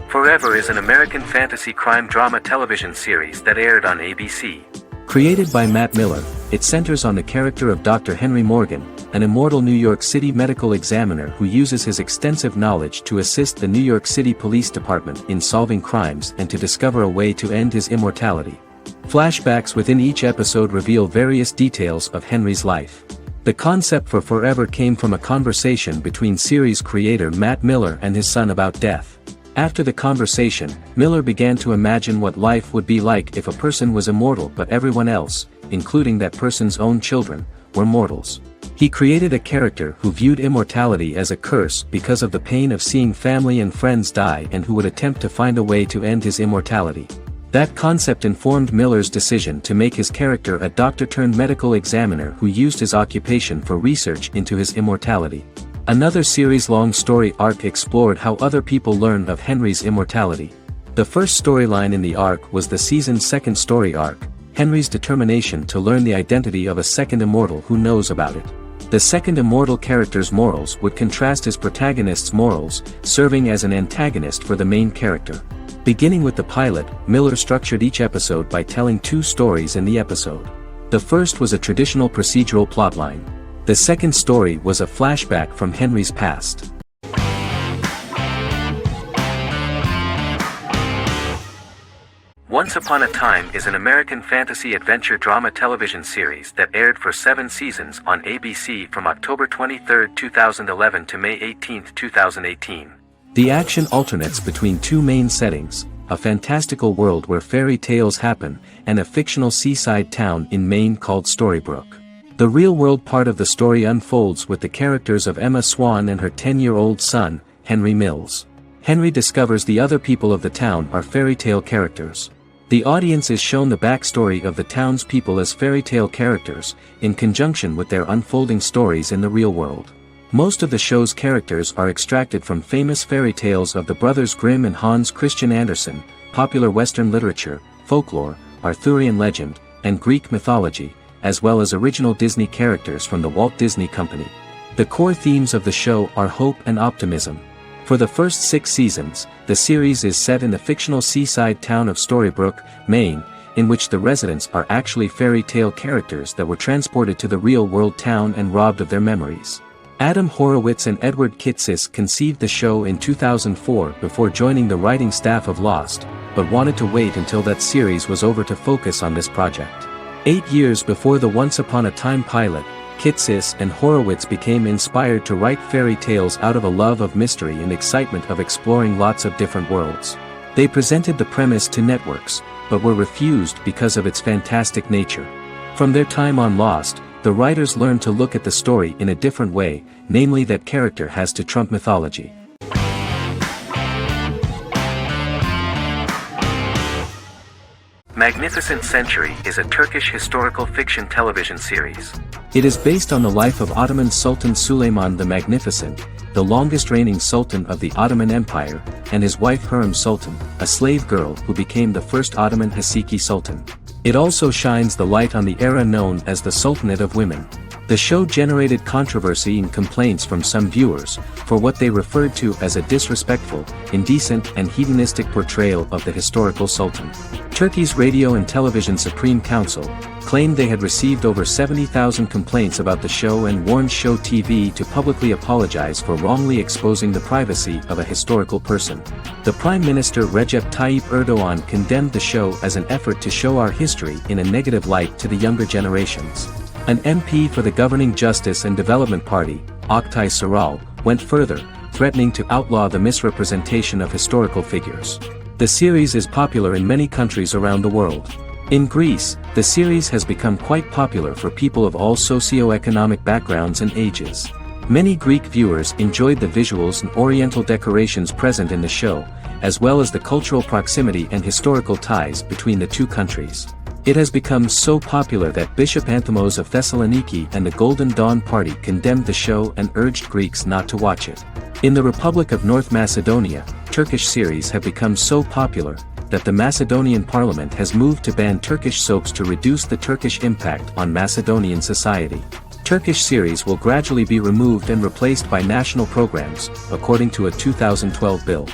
Forever is an American fantasy crime drama television series that aired on ABC. Created by Matt Miller, it centers on the character of Dr. Henry Morgan, an immortal New York City medical examiner who uses his extensive knowledge to assist the New York City Police Department in solving crimes and to discover a way to end his immortality. Flashbacks within each episode reveal various details of Henry's life. The concept for Forever came from a conversation between series creator Matt Miller and his son about death. After the conversation, Miller began to imagine what life would be like if a person was immortal but everyone else, including that person's own children, were mortals. He created a character who viewed immortality as a curse because of the pain of seeing family and friends die and who would attempt to find a way to end his immortality. That concept informed Miller's decision to make his character a doctor-turned-medical examiner who used his occupation for research into his immortality. Another series-long story arc explored how other people learned of Henry's immortality. The first storyline in the arc was the season's second story arc, Henry's determination to learn the identity of a second immortal who knows about it. The second immortal character's morals would contrast his protagonist's morals, serving as an antagonist for the main character. Beginning with the pilot, Miller structured each episode by telling 2 stories in the episode. The first was a traditional procedural plotline. The second story was a flashback from Henry's past. Once Upon a Time is an American fantasy adventure drama television series that aired for 7 seasons on ABC from October 23, 2011 to May 18, 2018. The action alternates between 2 main settings, a fantastical world where fairy tales happen, and a fictional seaside town in Maine called Storybrooke. The real-world part of the story unfolds with the characters of Emma Swan and her 10-year-old son, Henry Mills. Henry discovers the other people of the town are fairy tale characters. The audience is shown the backstory of the town's people as fairy tale characters, in conjunction with their unfolding stories in the real world. Most of the show's characters are extracted from famous fairy tales of the Brothers Grimm and Hans Christian Andersen, popular Western literature, folklore, Arthurian legend, and Greek mythology, as well as original Disney characters from the Walt Disney Company. The core themes of the show are hope and optimism. For the first 6 seasons, the series is set in the fictional seaside town of Storybrooke, Maine, in which the residents are actually fairy tale characters that were transported to the real-world town and robbed of their memories. Adam Horowitz and Edward Kitsis conceived the show in 2004 before joining the writing staff of Lost, but wanted to wait until that series was over to focus on this project. 8 years before the Once Upon a Time pilot, Kitsis and Horowitz became inspired to write fairy tales out of a love of mystery and excitement of exploring lots of different worlds. They presented the premise to networks, but were refused because of its fantastic nature. From their time on Lost, the writers learned to look at the story in a different way, namely that character has to trump mythology. Magnificent Century is a Turkish historical fiction television series. It is based on the life of Ottoman Sultan Süleyman the Magnificent, the longest reigning sultan of the Ottoman Empire, and his wife Hürrem Sultan, a slave girl who became the first Ottoman Haseki Sultan. It also shines the light on the era known as the Sultanate of Women. The show generated controversy and complaints from some viewers, for what they referred to as a disrespectful, indecent and hedonistic portrayal of the historical sultan. Turkey's Radio and Television Supreme Council claimed they had received over 70,000 complaints about the show and warned Show TV to publicly apologize for wrongly exposing the privacy of a historical person. The Prime Minister Recep Tayyip Erdoğan condemned the show as an effort to show our history in a negative light to the younger generations. An MP for the governing Justice and Development Party, Oktay Saral, went further, threatening to outlaw the misrepresentation of historical figures. The series is popular in many countries around the world. In Greece, the series has become quite popular for people of all socio-economic backgrounds and ages. Many Greek viewers enjoyed the visuals and oriental decorations present in the show, as well as the cultural proximity and historical ties between the two countries. It has become so popular that Bishop Anthemos of Thessaloniki and the Golden Dawn Party condemned the show and urged Greeks not to watch it. In the Republic of North Macedonia, Turkish series have become so popular that the Macedonian parliament has moved to ban Turkish soaps to reduce the Turkish impact on Macedonian society. Turkish series will gradually be removed and replaced by national programs, according to a 2012 bill.